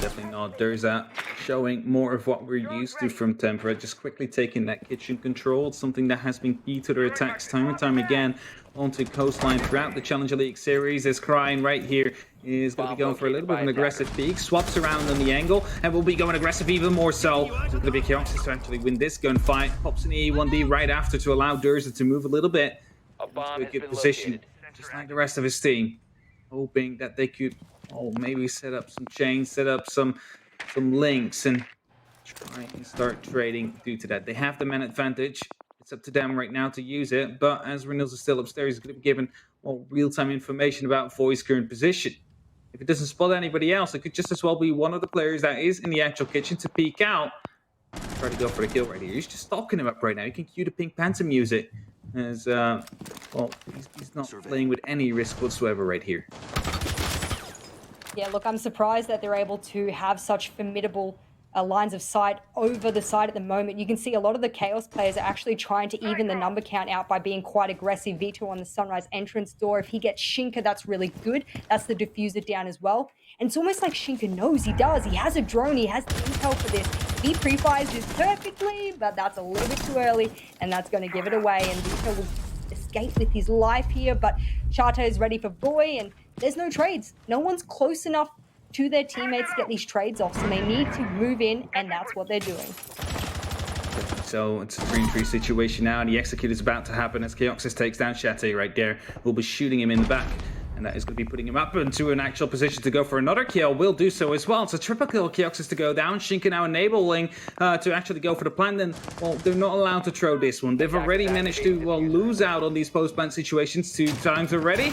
Definitely not. There's that showing more of what we're used to from Tempra, just quickly taking that kitchen control. It's something that has been key to their attacks time and time again onto Coastline throughout the Challenger League series. Is Crying right here is going to be going for a little bit of an aggressive peek, swaps around on the angle, and will be going aggressive even more so. So it's going to be Kioxis to actually win this gunfight. Pops an E1D right after to allow Durza to move a little bit into a good position, just like the rest of his team, hoping that they could maybe set up some chains, set up some links, and try and start trading due to that. They have the man advantage. It's up to them right now to use it, but as Renils is still upstairs, he's going to be given real-time information about Voi's current position. If it doesn't spot anybody else, it could just as well be one of the players that is in the actual kitchen to peek out. Try to go for the kill right here. He's just stalking him up right now. You can cue the Pink Panther music, as he's not playing with any risk whatsoever right here. Yeah, look, I'm surprised that they're able to have such formidable lines of sight over the side at the moment. You can see a lot of the Chaos players are actually trying to even the number count out by being quite aggressive. Vito on the Sunrise entrance door. If he gets Shinka, that's really good. That's the diffuser down as well. And it's almost like Shinka knows he does. He has a drone. He has the intel for this. If he pre-fires this perfectly, but that's a little bit too early, and that's going to give it away. And Vito will escape with his life here, but Chata is ready for Boy, and there's no trades. No one's close enough to their teammates to get these trades off, so they need to move in, and that's what they're doing. So it's a 3-3 situation now, and the execute is about to happen as Kioxis takes down Shate right there. We'll be shooting him in the back, and that is going to be putting him up into an actual position to go for another kill. Will do so as well. It's a triple kill. Kioxis to go down. Shinka now enabling to actually go for the plant. Then, well, they're not allowed to throw this one. They've already managed to lose out on these post-plant situations 2 times already.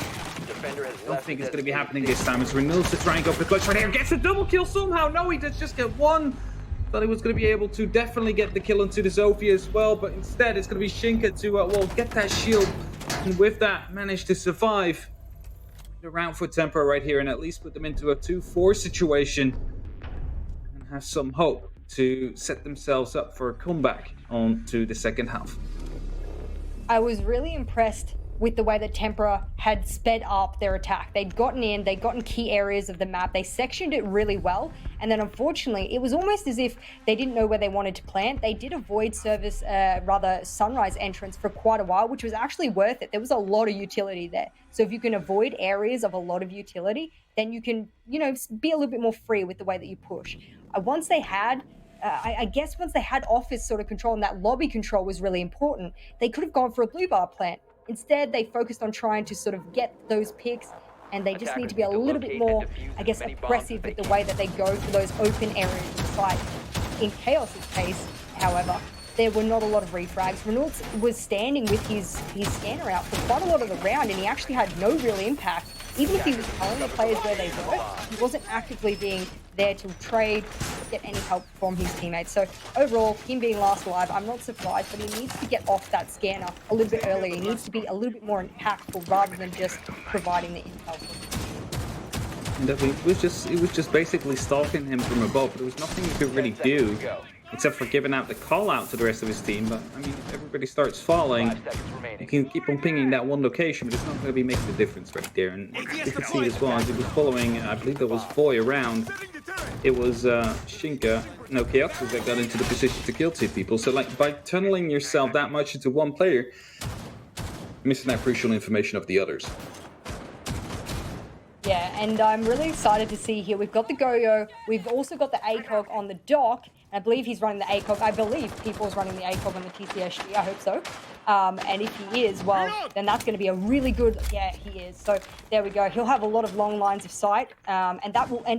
I don't think it's going to be happening this time. It's Renils to try and go for the clutch right here. Gets a double kill somehow. No, he does just get one. Thought he was going to be able to definitely get the kill onto the Zofia as well, but instead it's going to be Shinka to get that shield, and with that manage to survive the round for Tempra right here, and at least put them into a 2-4 situation and have some hope to set themselves up for a comeback on to the second half. I was really impressed with the way that Tempra had sped up their attack. They'd gotten in, they'd gotten key areas of the map, they sectioned it really well, and then unfortunately, it was almost as if they didn't know where they wanted to plant. They did avoid Sunrise entrance for quite a while, which was actually worth it. There was a lot of utility there. So if you can avoid areas of a lot of utility, then you can, be a little bit more free with the way that you push. Once they had office sort of control, and that lobby control was really important, they could have gone for a blue bar plant. Instead, they focused on trying to sort of get those picks, and they just need to be a little bit more, aggressive with the way that they go for those open areas of sight. In Chaos's case, however, there were not a lot of refrags. Renault was standing with his scanner out for quite a lot of the round, and he actually had no real impact. Even if he was telling the players where they were, he wasn't actively being there to trade get any help from his teammates. So overall, him being last alive, I'm not surprised, but he needs to get off that scanner a little bit earlier. He needs to be a little bit more impactful rather than just providing the intel. And it was just basically stalking him from above. There was nothing he could really do except for giving out the call out to the rest of his team. But I mean, if everybody starts falling, 5 seconds remaining. you can keep on pinging that one location, but it's not going to be making the difference right there. And you can see it as well as it was following. I believe that was Voy around. It was Shinka, no Chaotix that got into the position to kill 2 people. So like by tunneling yourself that much into one player, missing that crucial information of the others. Yeah, and I'm really excited to see here. We've got the Goyo. We've also got the ACOG on the dock. I believe he's running the ACOG. I believe People's running the ACOG on the TCSG. I hope so. And if he is, well, then that's going to be a really good... Yeah, he is. So there we go. He'll have a lot of long lines of sight. And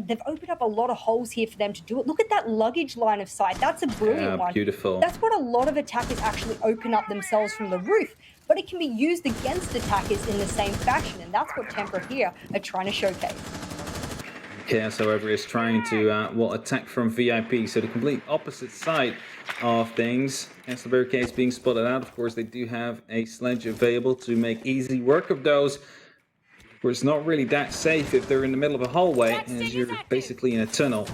they've opened up a lot of holes here for them to do it. Look at that luggage line of sight. That's a brilliant one. Beautiful. That's what a lot of attackers actually open up themselves from the roof. But it can be used against attackers in the same fashion. And that's what Tempra here are trying to showcase. Chaos, however, is trying to attack from VIP, so the complete opposite side of things. As the barricades being spotted out, of course, they do have a sledge available to make easy work of those. Of course, not really that safe if they're in the middle of a hallway, as you're basically in a tunnel.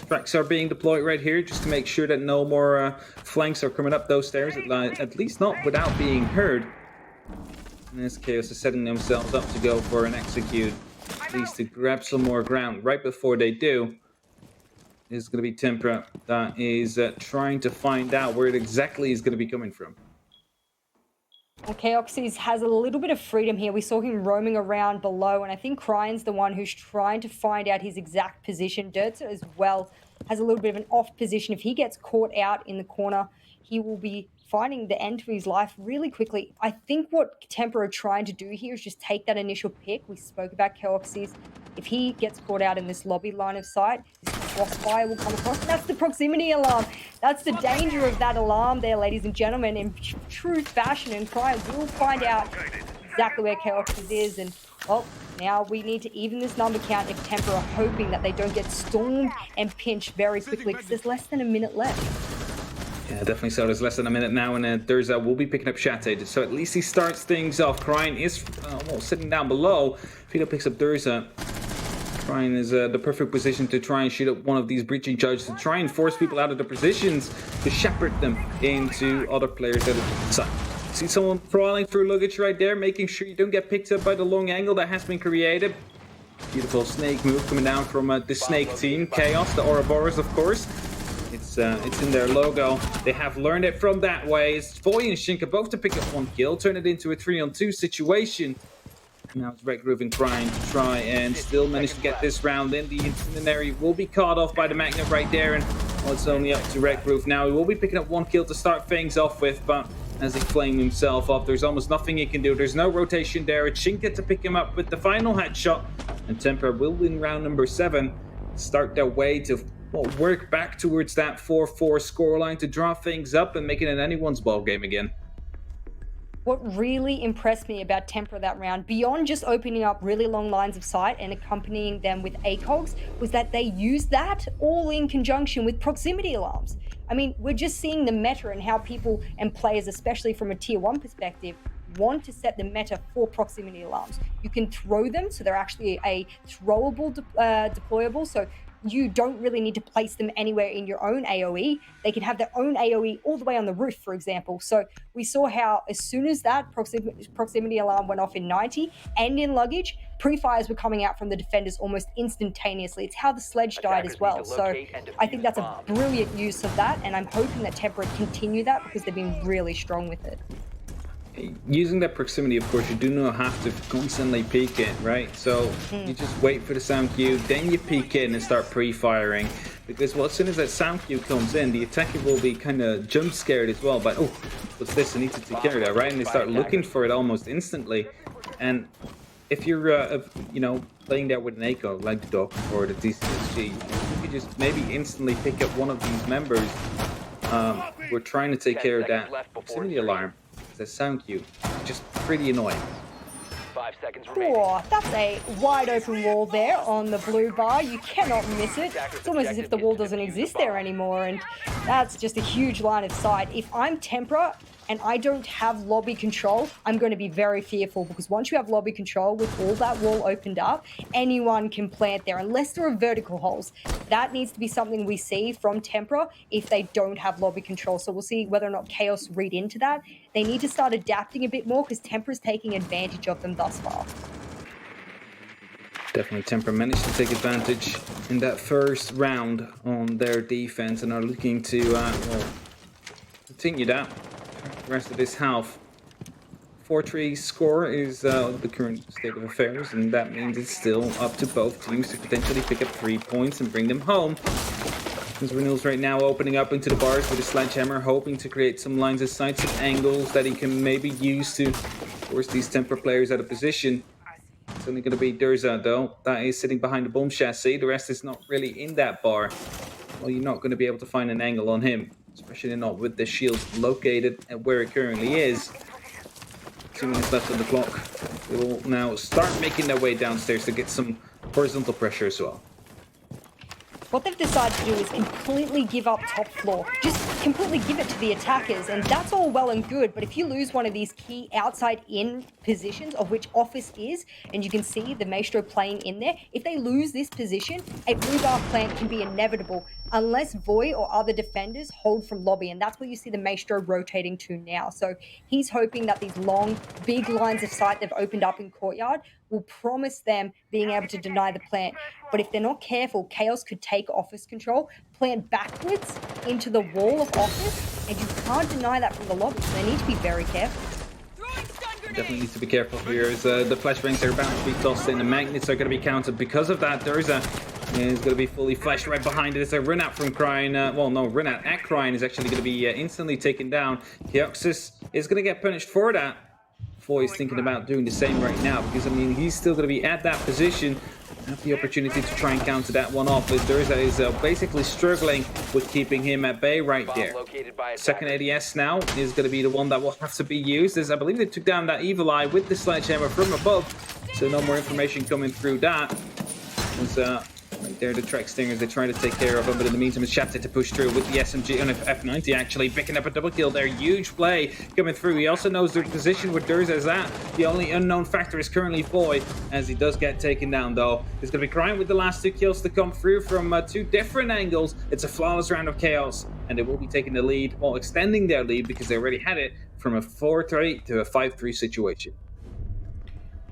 Tracks are being deployed right here, just to make sure that no more flanks are coming up those stairs, at least not without being heard. And as Chaos is setting themselves up to go for an execute. At least to grab some more ground right before they do. Is going to be Tempra that is trying to find out where it exactly is going to be coming from. Well, Chaoxes has a little bit of freedom here. We saw him roaming around below, and I think Kryan's the one who's trying to find out his exact position. Dirtzer as well has a little bit of an off position. If he gets caught out in the corner, he will be finding the end to his life really quickly. I think what Tempra are trying to do here is just take that initial pick. We spoke about Chaoxes. If he gets caught out in this lobby line of sight, this crossfire will come across. That's the proximity alarm. That's the danger of that alarm there, ladies and gentlemen. In true fashion, and Kryan will find out exactly where Chaoxes is. And, well, now we need to even this number count if Tempra are hoping that they don't get stormed and pinched very quickly, because there's less than a minute left. Yeah, definitely so. There's less than a minute now, and Durza will be picking up Shate. So at least he starts things off. Kryan is sitting down below. Fido picks up Durza. Kryan is the perfect position to try and shoot up one of these breaching judges, to try and force people out of their positions, to shepherd them into other players that are inside. See someone crawling through luggage right there, making sure you don't get picked up by the long angle that has been created. Beautiful snake move coming down from the snake team. Chaos, the Ouroboros, of course. It's in their logo. They have learned it from that way. It's Voy and Shinka both to pick up 1 kill, turn it into a 3-on-2 situation. Now it's Red Groove and Kryan to try and still manage to get this round in. The Incendiary will be caught off by the Magnet right there, and well, it's only up to Red Groove now. He will be picking up 1 kill to start things off with, but as he flamed himself up, there's almost nothing he can do. There's no rotation there. It's Shinka to pick him up with the final headshot, and Tempra will win round number 7. Start their way to work back towards that 4-4 scoreline to draw things up and make it an anyone's ball game again. What really impressed me about Tempra that round, beyond just opening up really long lines of sight and accompanying them with ACOGs, was that they used that all in conjunction with proximity alarms. I mean, we're just seeing the meta and how people and players, especially from a tier 1 perspective, want to set the meta for proximity alarms. You can throw them, so they're actually a throwable deployable, so you don't really need to place them anywhere in your own AoE. They can have their own AoE all the way on the roof, for example. So we saw how as soon as that proximity alarm went off in 90 and in luggage, pre-fires were coming out from the defenders almost instantaneously. It's how the sledge died as well. So I think that's a brilliant use of that, and I'm hoping that Tempra continue that because they've been really strong with it. Using that proximity, of course, you do not have to constantly peek in, right? So you just wait for the sound cue, then you peek in and start pre-firing. Because well, as soon as that sound cue comes in, the attacker will be kind of jump scared as well. But oh, what's this? I need to take care of that, right? And they start looking for it almost instantly. And if you're, playing there with an ACO like the Doc or the TCSG, you could just maybe instantly pick up one of these members. We're trying to take care of that proximity alarm. The sound cue, just pretty annoying. 5 seconds remaining. Oh, that's a wide open wall there on the blue bar. You cannot miss it. It's almost as if the wall doesn't exist there anymore, and that's just a huge line of sight. If I'm Tempra and I don't have lobby control, I'm going to be very fearful, because once you have lobby control with all that wall opened up, anyone can plant there unless there are vertical holes. That needs to be something we see from Tempra if they don't have lobby control. So we'll see whether or not Chaos read into that. They need to start adapting a bit more, because Tempra's taking advantage of them thus far. Definitely Tempra managed to take advantage in that first round on their defense and are looking to well, continue that the rest of this half. 4-3 score is the current state of affairs, and that means it's still up to both teams to potentially pick up 3 points and bring them home. As Renewals right now opening up into the bars with a sledgehammer, hoping to create some lines of sight, some angles that he can maybe use to force these Tempra players out of position. It's only going to be Durza, though. That is sitting behind the bomb chassis. The rest is not really in that bar. Well, you're not going to be able to find an angle on him, especially not with the shield located at where it currently is. 2 minutes left on the clock. They will now start making their way downstairs to get some horizontal pressure as well. What they've decided to do is completely give up top floor. Just completely give it to the attackers, and that's all well and good, but if you lose one of these key outside-in positions, of which Office is, and you can see the Maestro playing in there, if they lose this position, a blue bar plant can be inevitable unless Voy or other defenders hold from lobby, and that's where you see the Maestro rotating to now. So he's hoping that these long, big lines of sight they've opened up in Courtyard will promise them being able to deny the plant. But if they're not careful, Chaos could take Office control, plant backwards into the wall of Office, and you can't deny that from the lobby, so they need to be very careful. Definitely needs to be careful here as the flashbangs are about to be tossed in. The magnets are going to be counted. Because of that, Durza is going to be fully flashed right behind it. It's a run out from Crying. Well, no, run out at Crying is actually going to be instantly taken down. Keoxys is going to get punished for that. Foy is thinking about doing the same right now, because, I mean, he's still going to be at that position. Have the opportunity to try and counter that one off, as Durza is basically struggling with keeping him at bay right there. Second ADS now is going to be the one that will have to be used, as I believe they took down that Evil Eye with the sledgehammer from above, so no more information coming through that. As, right there, the Trek Stingers, they try to take care of him, but in the meantime, it's Shafted to push through with the SMG and F90 actually picking up a double kill there. Huge play coming through. He also knows their position with Durza as that. The only unknown factor is currently Foy, as he does get taken down, though. He's going to be Crying with the last 2 kills to come through from 2 different angles. It's a flawless round of Chaos, and they will be taking the lead, well, extending their lead, because they already had it, from a 4-3 to a 5-3 situation.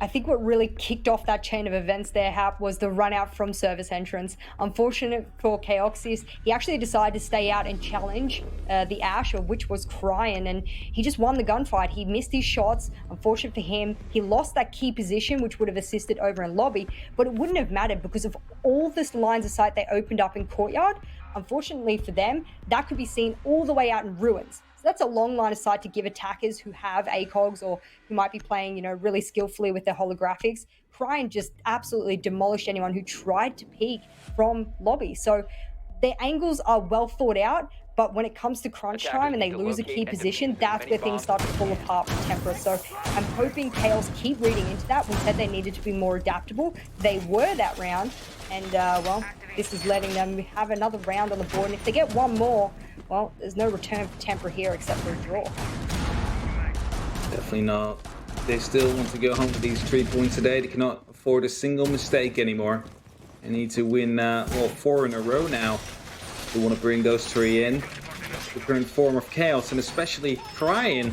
I think what really kicked off that chain of events there, Hap, was the run out from service entrance. Unfortunate for Keoxys, he actually decided to stay out and challenge the Ash, of which was Crying, and he just won the gunfight. He missed his shots. Unfortunate for him, he lost that key position, which would have assisted over in lobby, but it wouldn't have mattered because of all this lines of sight they opened up in Courtyard. Unfortunately for them, that could be seen all the way out in Ruins. So that's a long line of sight to give attackers who have ACOGs or who might be playing, you know, really skillfully with their holographics. Crying just absolutely demolished anyone who tried to peek from lobby. So their angles are well thought out, but when it comes to crunch time and they lose a key position, that's where things start to fall apart for Tempra. So I'm hoping Chaos keep reading into that. We said they needed to be more adaptable. They were that round, and well, this is letting them have another round on the board. And if they get one more, well, there's no return for Tempra here except for a draw. Definitely not. They still want to go home with these 3 points today. They cannot afford a single mistake anymore. They need to win, well, 4 in a row now. They want to bring those 3 in. The current form of Chaos, and especially Crying,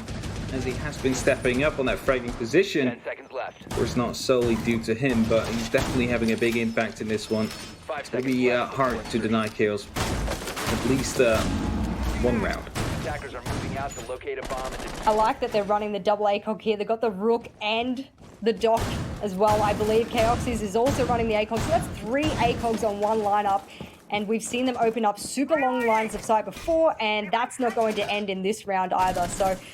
as he has been stepping up on that fragging position. 10 seconds left. Of course, not solely due to him, but he's definitely having a big impact in this one. It's going to be hard to deny Chaos at least 1 round. Attackers are moving out to locate a bomb. I like that they're running the double ACOG here. They've got the Rook and the Doc as well. I believe Chaoxys is also running the ACOG. So that's 3 ACOGs on one lineup. And we've seen them open up super long lines of sight before, and that's not going to end in this round either.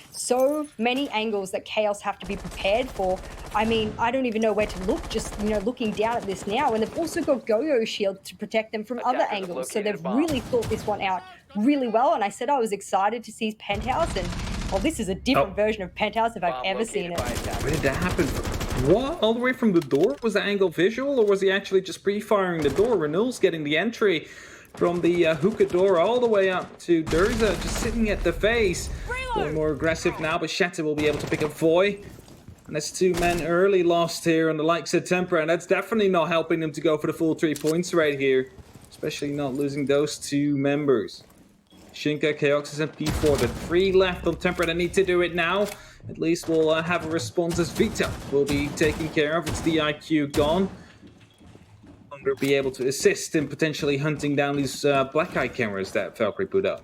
So many angles that Chaos have to be prepared for. I mean, I don't even know where to look, just, you know, looking down at this now. And they've also got Go-Yo Shield to protect them from other angles. So they've really thought this one out really well. And I said I was excited to see Penthouse, and well, this is a different version of Penthouse if I've ever seen it. Where did that happen? What? All the way from the door? Was the angle visual, or was he actually just pre-firing the door? Renul's getting the entry from the hookah door all the way up to Durza, just sitting at the face. A little more aggressive now, but Shatter will be able to pick up Voy. And that's 2 men early lost here on the likes of Tempra, and that's definitely not helping them to go for the full 3 points right here. Especially not losing those 2 members. Shinka, Chaoxis, and P4. The 3 left on Tempra that need to do it now. At least we'll have a response as Vita will be taken care of. It's the IQ gone. Longer be able to assist in potentially hunting down these black eye cameras that Valkyrie put up.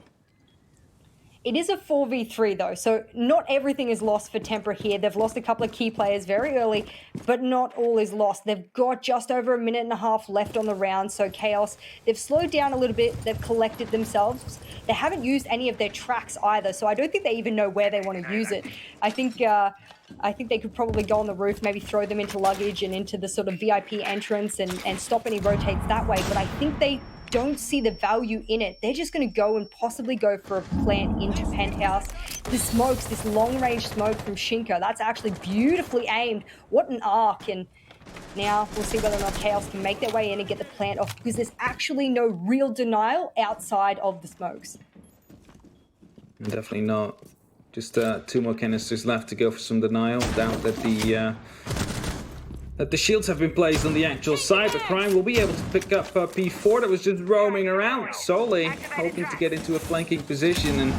It is a 4v3 though, so not everything is lost for Tempra here. They've lost a couple of key players very early, but not all is lost. They've got just over 1.5 minutes left on the round, so Chaos, they've slowed down a little bit, they've collected themselves. They haven't used any of their tracks either, so I don't think they even know where they want to use it. I think they could probably go on the roof, maybe throw them into luggage and into the sort of VIP entrance and stop any rotates that way, but I think they don't see the value in it. They're just going to go and possibly go for a plant into Penthouse. The smokes, this long-range smoke from Shinka, that's actually beautifully aimed. What an arc. And now we'll see whether or not Chaos can make their way in and get the plant off, because there's actually no real denial outside of the smokes. Definitely not. Just 2 more canisters left to go for some denial. Doubt that the shields have been placed on the actual side, but Crime will be able to pick up P4 that was just roaming around solely, hoping to get into a flanking position, and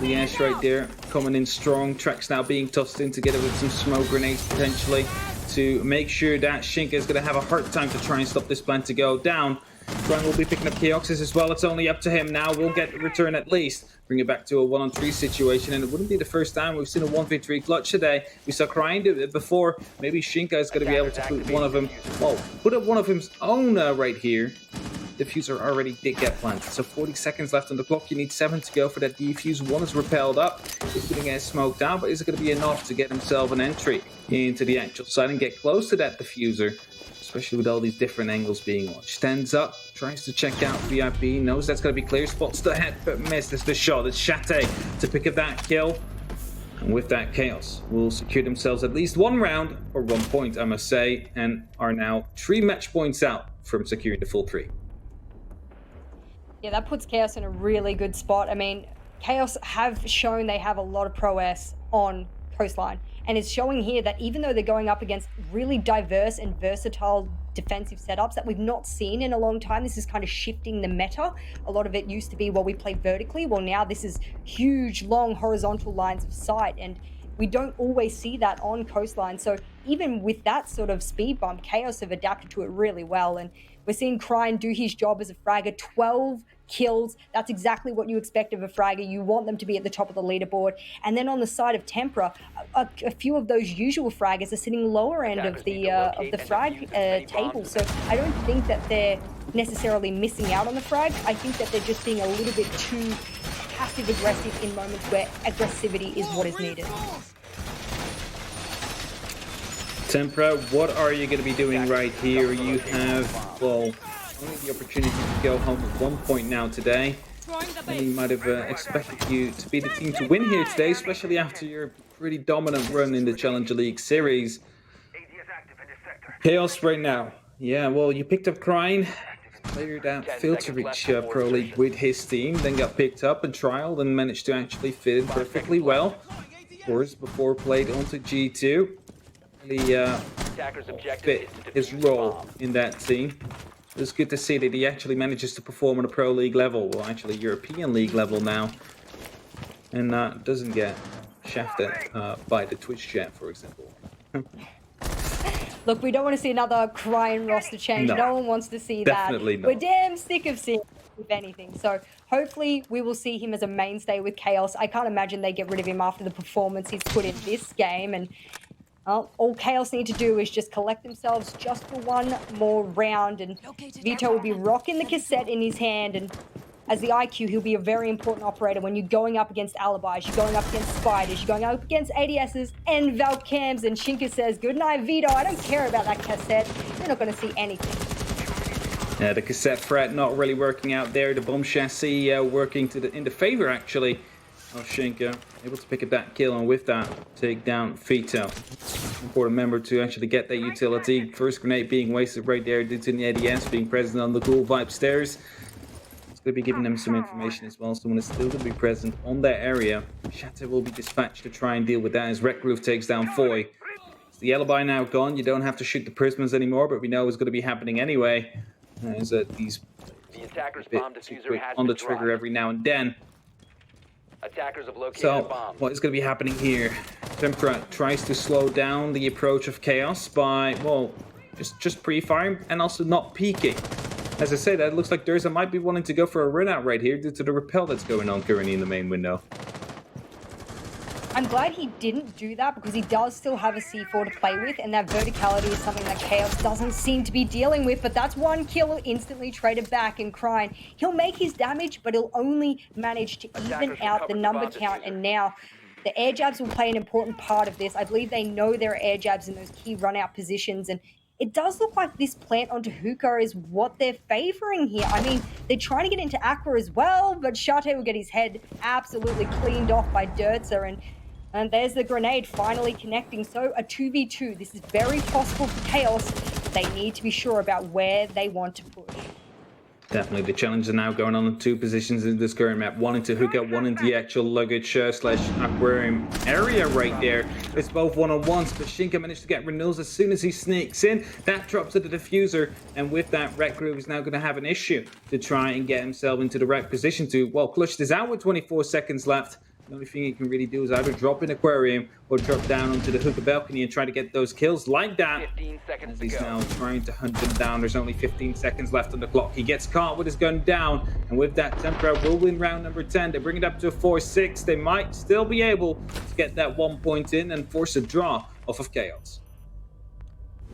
the Ash right there coming in strong. Tracks now being tossed in together with some smoke grenades potentially to make sure that Shinka is going to have a hard time to try and stop this plan to go down. Crime will be picking up Chaoxis as well. It's only up to him now. We'll get a return at least. Bring it back to a 1-on-3 situation, and it wouldn't be the first time we've seen a 1v3 clutch today. We saw Crime do it before. Maybe Shinka is going to be able to put one of them. Well, put up one of him's own right here. Diffuser already did get planted, so 40 seconds left on the clock. You need 7 to go for that defuse. 1 is repelled up. He's going to get smoked out, but is it going to be enough to get himself an entry into the actual site and get close to that diffuser? Especially with all these different angles being watched. Stands up, tries to check out VIP, knows that's going to be clear, spots the head, but misses the shot. It's Shate to pick up that kill. And with that, Chaos will secure themselves at least 1 round, or 1 point, I must say, and are now 3 match points out from securing the full 3. Yeah, that puts Chaos in a really good spot. I mean, Chaos have shown they have a lot of prowess on Coastline. And it's showing here that even though they're going up against really diverse and versatile defensive setups that we've not seen in a long time, this is kind of shifting the meta. A lot of it used to be, well, we play vertically. Well, now this is huge, long horizontal lines of sight. And we don't always see that on Coastline. So even with that sort of speed bump, Chaos have adapted to it really well. And we're seeing Crine do his job as a fragger, 12 kills. That's exactly what you expect of a fragger. You want them to be at the top of the leaderboard. And then on the side of Tempra, a few of those usual fraggers are sitting lower end of the frag table. So I don't think that they're necessarily missing out on the frag. I think that they're just being a little bit too passive aggressive in moments where aggressivity is what is needed. Tempra, what are you going to be doing right here? You have, well, only the opportunity to go home at 1 point now today. Many might have expected you to be the team to win here today, especially after your pretty dominant run in the Challenger League series. Chaos right now. Yeah, well, you picked up Crine, player that failed to reach Pro League with his team, then got picked up and trialed and managed to actually fit in perfectly well. Of course, before played onto G2. Fit his role in that team. It's good to see that he actually manages to perform on a Pro League level, well actually European League level now, and doesn't get shafted by the Twitch chat, for example. Look, we don't want to see another Crine roster change. No one wants to see that. Definitely not. We're damn sick of seeing it, if anything. So hopefully we will see him as a mainstay with Chaos. I can't imagine they get rid of him after the performance he's put in this game, and all Chaos need to do is just collect themselves just for 1 more round, and Vito will be rocking the cassette in his hand, and as the IQ, he'll be a very important operator when you're going up against Alibis, you're going up against Spiders, you're going up against ADSs and Valcams, and Shinka says, good night, Vito, I don't care about that cassette. You're not going to see anything. Yeah, the cassette threat not really working out there. The bomb chassis working in the favor, actually, of Shinka. Able to pick up that kill, and with that, take down Vito. important member to actually get that utility. First grenade being wasted right there due to the ADS being present on the Cool Vibe stairs. It's going to be giving them some information as well. Someone is still going to be present on that area. Shatter will be dispatched to try and deal with that as Wreck Roof takes down Foy. It's the alibi now gone. You don't have to shoot the prisoners anymore, but we know it's going to be happening anyway. As these The attacker's bomb diffuser has on the been trigger dropped. every now and then. Attackers have located a So, bomb. what is going to be happening here? Tempra tries to slow down the approach of Chaos by, well, just pre-firing and also not peeking. As I say, that looks like Durza might be wanting to go for a run out right here due to the rappel that's going on currently in the main window. I'm glad he didn't do that because he does still have a C4 to play with, and that verticality is something that Chaos doesn't seem to be dealing with, but that's one kill instantly traded back, and Crying, he'll make his damage, but he'll only manage to even out the number count, and now the air jabs will play an important part of this. I believe they know there are air jabs in those key run-out positions, and it does look like this plant onto Hookah is what they're favoring here. I mean, they're trying to get into Aqua as well, but Shate will get his head absolutely cleaned off by Durza, and there's the grenade finally connecting. So a 2v2. This is very possible for Chaos. They need to be sure about where they want to push. Definitely, the challenge is now going on in two positions in this current map. One into Hookout, one into the actual luggage slash aquarium area right there. It's both one-on-ones, but Shinka managed to get renewals as soon as he sneaks in. That drops to the diffuser, and with that, Wreck Groove is now going to have an issue to try and get himself into the right position to, well, clutch this out with 24 seconds left. The only thing he can really do is either drop in aquarium or drop down onto the hookah balcony and try to get those kills like that. 15 seconds As to he's go. now trying to hunt him down. There's only 15 seconds left on the clock. He gets caught with his gun down, and with that, Tempra will win round number 10. They bring it up to a 4-6. They might still be able to get that 1 point in and force a draw off of Chaos.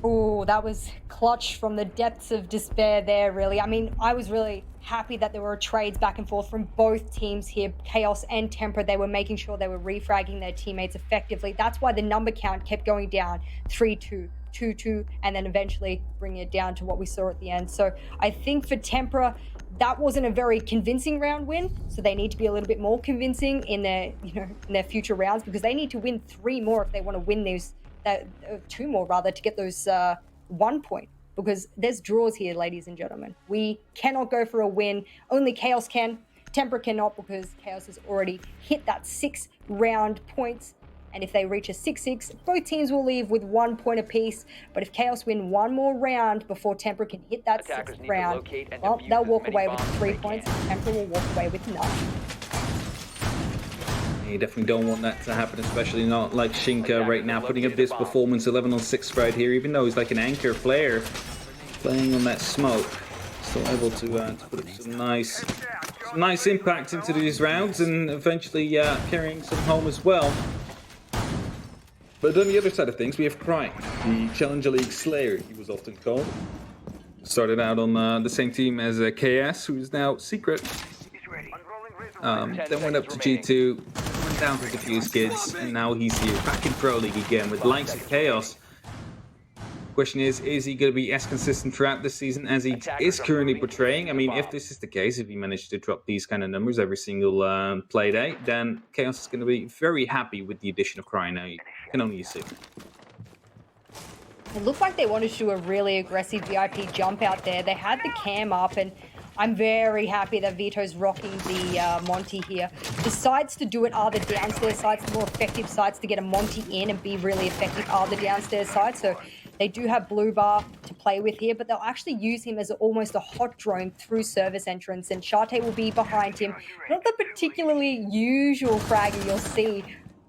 Oh, that was clutch from the depths of despair there, really. I mean, I was really happy that there were trades back and forth from both teams here, Chaos and Tempra. They were making sure they were refragging their teammates effectively. That's why the number count kept going down, 3-2, 2-2, and then eventually bringing it down to what we saw at the end. So I think for Tempra, that wasn't a very convincing round win, so they need to be a little bit more convincing in their, in their future rounds, because they need to win 3 more if they want to win these, 2 more rather, to get those 1 point. Because there's draws here, ladies and gentlemen. We cannot go for a win. Only Chaos can. Tempra cannot, because Chaos has already hit that 6 round points. And if they reach a 6-6, both teams will leave with 1 point apiece. But if Chaos win 1 more round before Tempra can hit that Attackers 6th need to round, locate and well, defuse they'll as walk many away with bombs as 3 they points, can. and Tempra will walk away with none. You definitely don't want that to happen, especially not like Shinka right now, putting up this performance 11 on 6 right here, even though he's like an anchor player, playing on that smoke. Still able to put up some nice impact into these rounds and eventually carrying some home as well. But on the other side of things, we have Crying, the Challenger League Slayer, he was often called. Started out on the same team as KS, who is now Secret. Then went up to G2, went down to Diffuse Kids, and now he's here, back in Pro League again with the likes of Chaos. Question is he going to be as consistent throughout this season as he is currently portraying? I mean, if this is the case, if he managed to drop these kind of numbers every single play day, then Chaos is going to be very happy with the addition of Crying now. You can only assume. It looked like they wanted to do a really aggressive VIP jump out there. They had the cam up, and I'm very happy that Vito's rocking the Monty here. The sites to do it are the downstairs sites. The more effective sites to get a Monty in and be really effective are the downstairs sites. So they do have Blue Bar to play with here, but they'll actually use him as almost a hot drone through service entrance, and Shate will be behind him. Not the particularly usual fragger you'll see.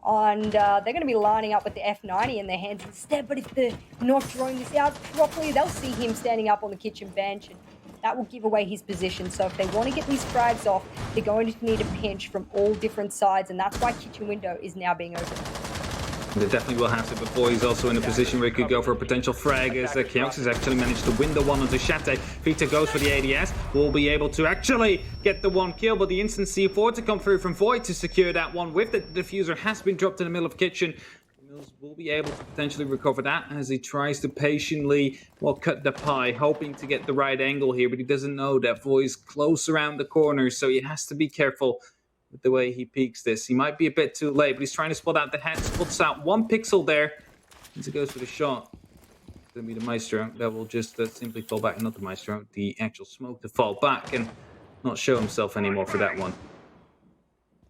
And they're going to be lining up with the F90 in their hands instead, but if they're not drawing this out properly, they'll see him standing up on the kitchen bench, and that will give away his position. So if they want to get these frags off, they're going to need a pinch from all different sides, and that's why kitchen window is now being opened. They definitely will have to, but Boy is also in a position where he could go for a potential frag, as Chaos has actually managed to win the one onto Shate. Vita goes for the ADS, will be able to actually get the 1 kill, but the instant C4 to come through from Void to secure that one with it. The diffuser has been dropped in the middle of kitchen. Mills will be able to potentially recover that as he tries to patiently, well, cut the pie, hoping to get the right angle here, but he doesn't know that Void's close around the corner, so he has to be careful with the way he peeks this. He might be a bit too late, but he's trying to spot out the head, spots out 1 pixel there. As it goes for the shot, it's going to be the Maestro that will just simply fall back. Not the Maestro, the actual smoke to fall back and not show himself anymore for that one.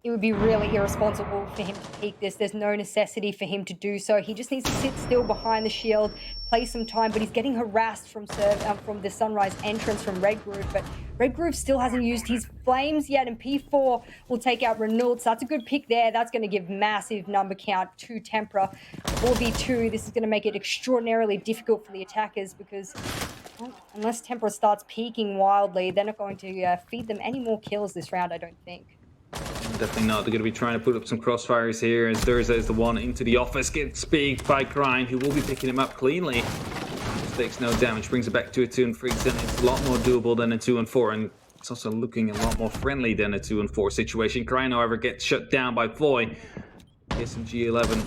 It would be really irresponsible for him to peek this. There's no necessity for him to do so. He just needs to sit still behind the shield, play some time, but he's getting harassed from the Sunrise entrance from Red Groove. But Red Groove still hasn't used his flames yet, and P4 will take out Renault. So that's a good pick there. That's going to give massive number count to Tempra. 4v2, this is going to make it extraordinarily difficult for the attackers because well, unless Tempra starts peeking wildly, they're not going to feed them any more kills this round, I don't think. Definitely not. They're going to be trying to put up some crossfires here as Durza is the one into the office. Gets speaked by Grind, who will be picking him up cleanly. Takes no damage, brings it back to a 2 and 3. Then it's a lot more doable than a 2 and 4, and it's also looking a lot more friendly than a 2 and 4 situation. Grind, however, gets shut down by Void. SMG-11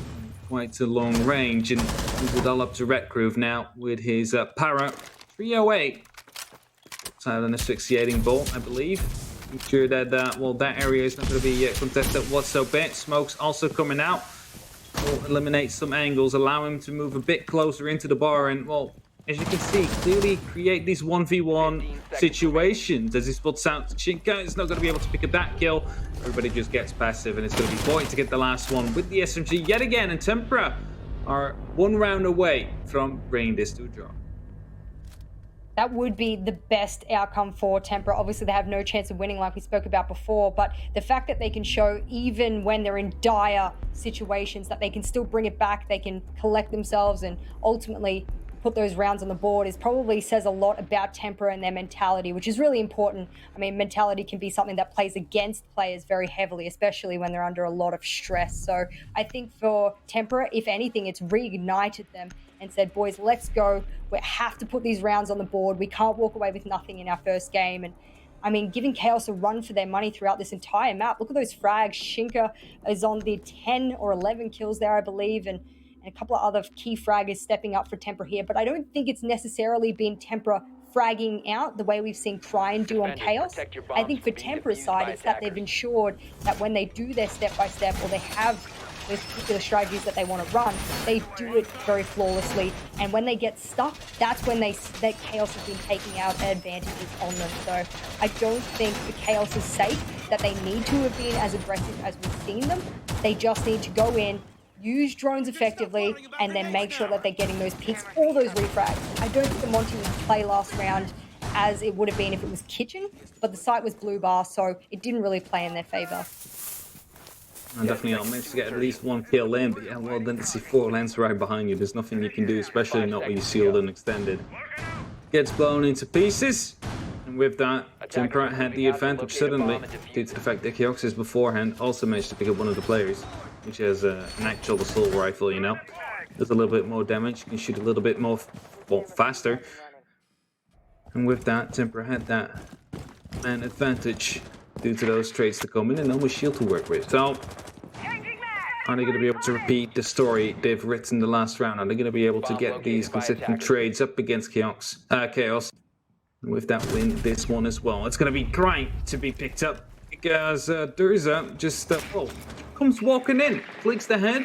quite a long range, and moves it all up to Red Groove now with his Para 308. It's an asphyxiating bolt, I believe. Make sure that well, that area is not going to be contested whatsoever. Smoke's also coming out. Will eliminate some angles, allow him to move a bit closer into the bar, and well, as you can see, clearly create these 1v1 situations. As he spots out Chinka, is not going to be able to pick up that kill. Everybody just gets passive, and it's going to be Void to get the last one with the SMG yet again, and Tempra are 1 round away from bringing this to a draw. That would be the best outcome for Tempra. Obviously, they have no chance of winning like we spoke about before, but the fact that they can show, even when they're in dire situations, that they can still bring it back, they can collect themselves and ultimately put those rounds on the board is probably says a lot about Tempra and their mentality, which is really important. I mean, mentality can be something that plays against players very heavily, especially when they're under a lot of stress. So I think for Tempra, if anything, it's reignited them and said, boys, let's go. We have to put these rounds on the board. We can't walk away with nothing in our first game. And I mean, giving Chaos a run for their money throughout this entire map. Look at those frags. Shinka is on the 10 or 11 kills there, I believe. And a couple of other key fraggers stepping up for Tempra here. But I don't think it's necessarily been Tempra fragging out the way we've seen Cryin do on Chaos. I think for Tempra's side, it's that they've ensured that when they do their step-by-step or they have those particular strategies that they want to run, they do it very flawlessly. And when they get stuck, that's when that Chaos has been taking out advantages on them. So I don't think the Chaos is safe, that they need to have been as aggressive as we've seen them. They just need to go in, use drones effectively, and then make sure that they're getting those peaks, all those refrags. I don't think the Monty would play last round as it would have been if it was Kitchen, but the site was Blue Bar, so it didn't really play in their favor. And definitely I'll manage to get at least 1 kill in, but yeah, well, then the C4 lands right behind you. There's nothing you can do, especially not when you're sealed and extended. Gets blown into pieces, and with that, Tempra had the advantage suddenly, due to the fact that Kioxis beforehand also managed to pick up one of the players, which has an actual assault rifle, you know. Does a little bit more damage, you can shoot a little bit more, well, faster. And with that, Tempra had that man advantage due to those traits to come in and no more shield to work with. So, are they going to be able to repeat the story they've written the last round? Are they going to be able to get these consistent trades up against Chaos? And with that win, this one as well. It's going to be Grind to be picked up because Durza just comes walking in, flicks the head,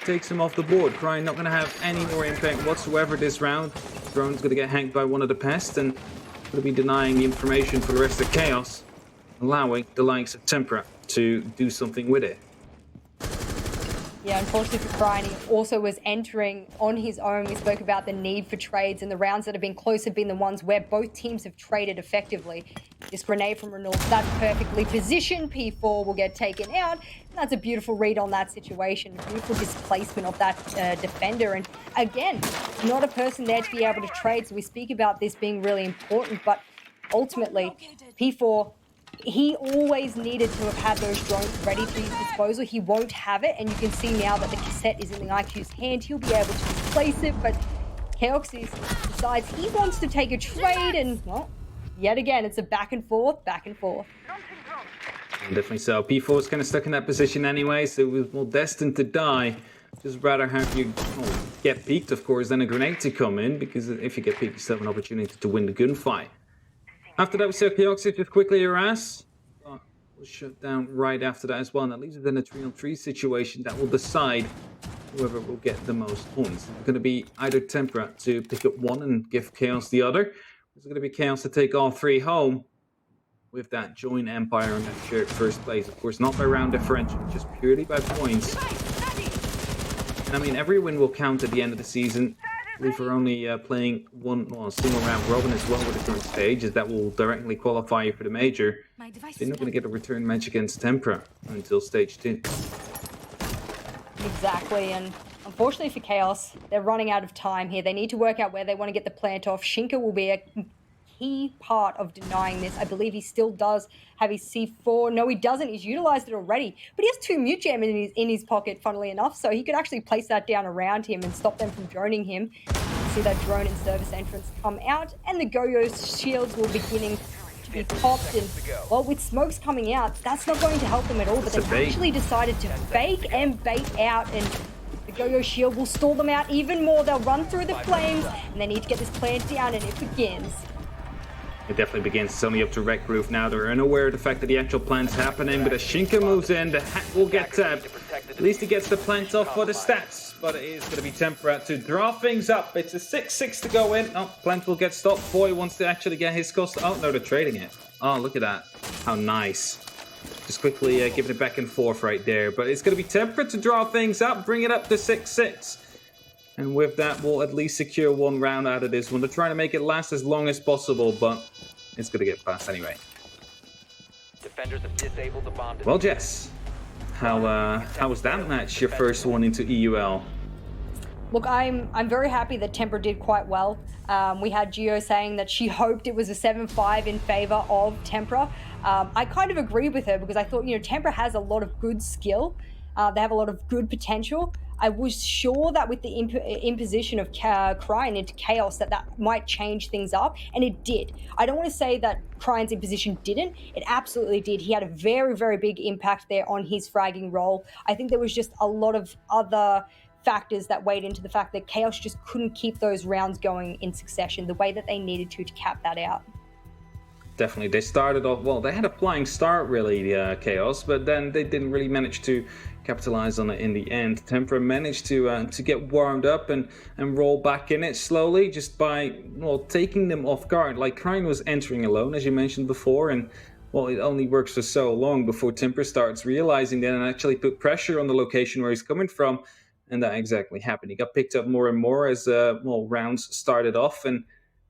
takes him off the board. Grind not going to have any more impact whatsoever this round. Drone's going to get hacked by one of the pests and going to be denying the information for the rest of Chaos, allowing the likes of Tempra to do something with it. Yeah, unfortunately for Brian, he also was entering on his own. We spoke about the need for trades, and the rounds that have been close have been the ones where both teams have traded effectively. This grenade from Renault, that's perfectly positioned. P4 will get taken out. And that's a beautiful read on that situation. A beautiful displacement of that defender. And again, not a person there to be able to trade. So we speak about this being really important, but ultimately, P4, he always needed to have had those drones ready for his disposal. He won't have it, and you can see now that the cassette is in the IQ's hand. He'll be able to displace it, but Chaoxis decides he wants to take a trade, and, well, yet again, it's a back and forth, back and forth. Definitely so. P4 is kind of stuck in that position anyway, so it was more destined to die. Just rather have you get peeked, of course, than a grenade to come in, because if you get peeked, you still have an opportunity to win the gunfight. After that, we saw Kioxis just quickly harass. Was shut down right after that as well, and that leaves it in a 3-on-3 situation that will decide whoever will get the most points. It's going to be either Tempra to pick up one and give Chaos the other. It's going to be Chaos to take all three home with that joint Empire in that shared first place. Of course, not by round differential, just purely by points. And I mean, every win will count at the end of the season. I believe we're only playing a single round robin as well with the current stage, as that will directly qualify you for the major. You're not going to get a return match against Tempra until stage 2. Exactly, and unfortunately for Chaos, they're running out of time here. They need to work out where they want to get the plant off. Shinka will be a key part of denying this. I believe he still does have his C4. No, he doesn't. He's utilized it already. But he has 2 mute jam in his pocket, funnily enough, so he could actually place that down around him and stop them from droning him. See that drone and service entrance come out, and the Go-Yo's shields will beginning to be popped. And, well, with smokes coming out, that's not going to help them at all. But they've actually decided to fake and bait out, and the Go-Yo shield will stall them out even more. They'll run through the flames, and they need to get this plant down, and it begins. It definitely begins. It's only up to Wreck Roof now. They're unaware of the fact that the actual plant's happening, but as Shinka moves in, the hat will get tapped. At least he gets the plant off for the stats, but it is going to be Tempra to draw things up. It's a 6-6 to go in. Oh, plant will get stopped. Boy wants to actually get his cost. Oh, no, they're trading it. Oh, look at that. How nice. Just quickly giving it back and forth right there. But it's going to be Tempra to draw things up, bring it up to 6-6. And with that, we'll at least secure one round out of this one. They're trying to make it last as long as possible, but it's going to get past anyway. Defenders have disabled the bomb. Well, Jess, how was that match, your first one into EUL? Look, I'm very happy that Tempra did quite well. We had Gio saying that she hoped it was a 7-5 in favor of Tempra. I kind of agree with her because I thought, Tempra has a lot of good skill. They have a lot of good potential. I was sure that with the imposition of Cryan into Chaos that might change things up, and it did. I don't want to say that Cryan's imposition didn't. It absolutely did. He had a very, very big impact there on his fragging role. I think there was just a lot of other factors that weighed into the fact that Chaos just couldn't keep those rounds going in succession the way that they needed to cap that out. Definitely. They started off, well, they had a flying start really, Chaos, but then they didn't really manage to capitalize on it in the end. Tempra managed to get warmed up and roll back in it slowly just by, well, taking them off guard. Like, Cryan was entering alone, as you mentioned before, and, well, it only works for so long before Tempra starts realizing that and actually put pressure on the location where he's coming from, and that exactly happened. He got picked up more and more as, well, rounds started off, and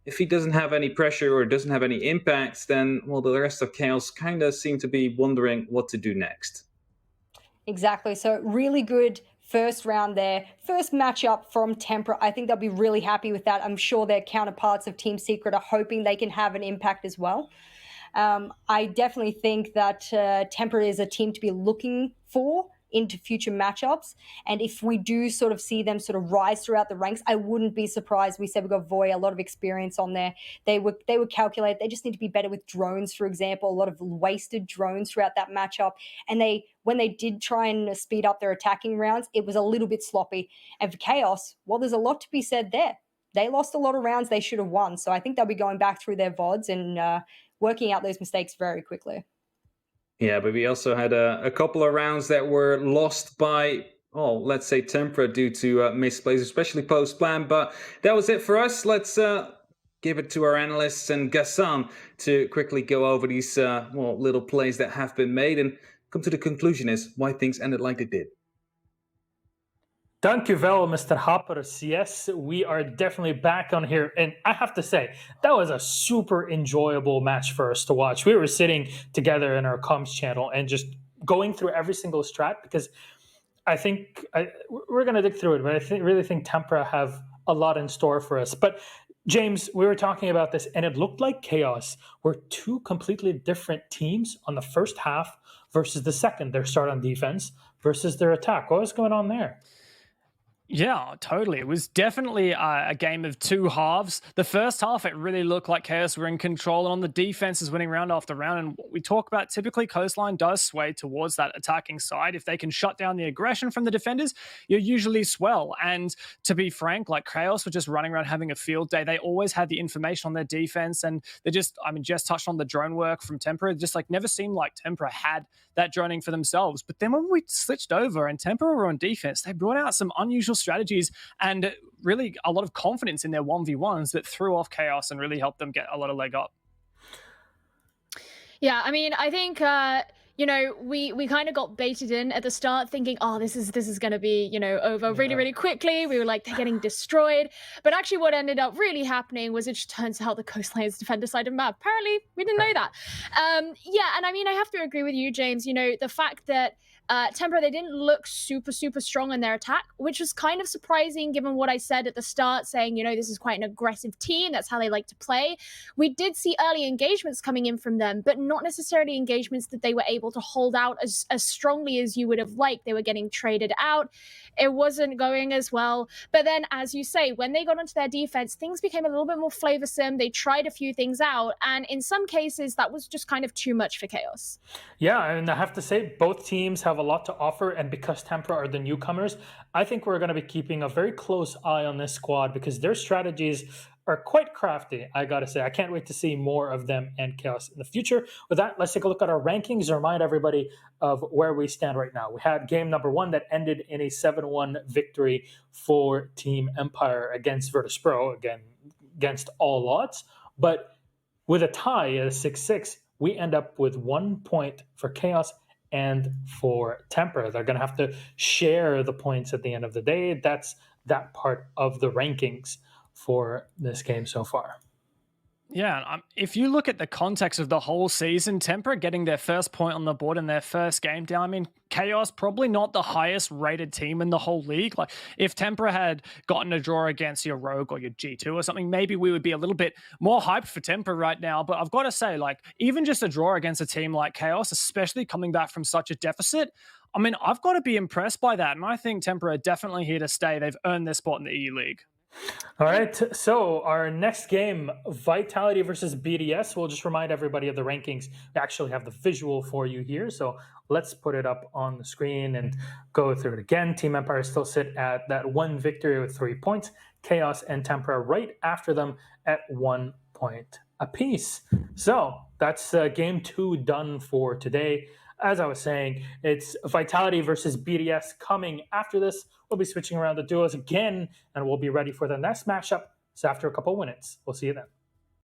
if he doesn't have any pressure or doesn't have any impacts, then, well, the rest of Chaos kind of seem to be wondering what to do next. Exactly. So really good first round there. First matchup from Tempra. I think they'll be really happy with that. I'm sure their counterparts of Team Secret are hoping they can have an impact as well. I definitely think that Tempra is a team to be looking for into future matchups. And if we do sort of see them sort of rise throughout the ranks, I wouldn't be surprised. We said we got Voy, a lot of experience on there. They would calculate. They just need to be better with drones, for example, a lot of wasted drones throughout that matchup. And when they did try and speed up their attacking rounds, it was a little bit sloppy. And for Chaos, well, there's a lot to be said there. They lost a lot of rounds they should have won. So I think they'll be going back through their VODs and working out those mistakes very quickly. Yeah, but we also had a couple of rounds that were lost by, oh, let's say Tempra due to misplays, especially post-plan. But that was it for us. Let's give it to our analysts and Gassan to quickly go over these well, little plays that have been made and come to the conclusion as why things ended like they did. Thank you well, Mr. Hoppers. Yes, we are definitely back on here. And I have to say, that was a super enjoyable match for us to watch. We were sitting together in our comms channel and just going through every single strat because I think we're going to dig through it, but I really think Tempra have a lot in store for us. But James, we were talking about this, and it looked like Chaos were two completely different teams on the first half versus the second. Their start on defense versus their attack. What was going on there? Yeah, totally. It was definitely a game of two halves. The first half, it really looked like Chaos were in control, and on the defense is winning round after round. And what we talk about, typically Coastline does sway towards that attacking side. If they can shut down the aggression from the defenders, you usually swell. And to be frank, like Chaos were just running around having a field day. They always had the information on their defense, and they just, I mean, Jess touched on the drone work from Tempra. It just like never seemed like Tempra had that droning for themselves. But then when we switched over and Tempra were on defense, they brought out some unusual strategies and really a lot of confidence in their 1v1s that threw off Chaos and really helped them get a lot of leg up. Yeah, I mean, I think you know, we kind of got baited in at the start thinking, oh, this is going to be, you know, over really, really quickly. We were like, they're getting destroyed. But actually what ended up really happening was it just turns out the Coastline's defender side of the map. Apparently, we didn't know that. Yeah, and I mean, I have to agree with you, James. You know, the fact that Tempra, they didn't look super, super strong in their attack, which was kind of surprising given what I said at the start, saying, you know, this is quite an aggressive team. That's how they like to play. We did see early engagements coming in from them, but not necessarily engagements that they were able to hold out as strongly as you would have liked. They were getting traded out. It wasn't going as well. But then, as you say, when they got onto their defense, things became a little bit more flavorsome. They tried a few things out. And in some cases, that was just kind of too much for Chaos. Yeah, and I have to say, both teams have a lot to offer. And because Tempra are the newcomers, I think we're going to be keeping a very close eye on this squad because their strategies are quite crafty, I gotta say. I can't wait to see more of them and Chaos in the future. With that, let's take a look at our rankings and remind everybody of where we stand right now. We had game number 1 that ended in a 7-1 victory for Team Empire against Virtus Pro, again, against all odds. But with a tie at a 6-6, we end up with 1 point for Chaos and for Tempra. They're going to have to share the points at the end of the day. That's that part of the rankings for this game so far. Yeah, if you look at the context of the whole season, Tempra getting their first point on the board in their first game down, I mean, Chaos probably not the highest rated team in the whole league. Like, if Tempra had gotten a draw against your Rogue or your G2 or something, maybe we would be a little bit more hyped for Tempra right now. But I've got to say, like, even just a draw against a team like Chaos, especially coming back from such a deficit, I mean, I've got to be impressed by that. And I think Tempra are definitely here to stay. They've earned their spot in the EU League. All right, so our next game, Vitality versus BDS. We'll just remind everybody of the rankings. We actually have the visual for you here, so let's put it up on the screen and go through it again. Team Empire still sit at that 1 victory with 3 points. Chaos and Tempra right after them at 1 point apiece. So that's game 2 done for today. As I was saying, it's Vitality versus BDS coming after this. We'll be switching around the duos again, and we'll be ready for the next matchup. So after a couple minutes, we'll see you then.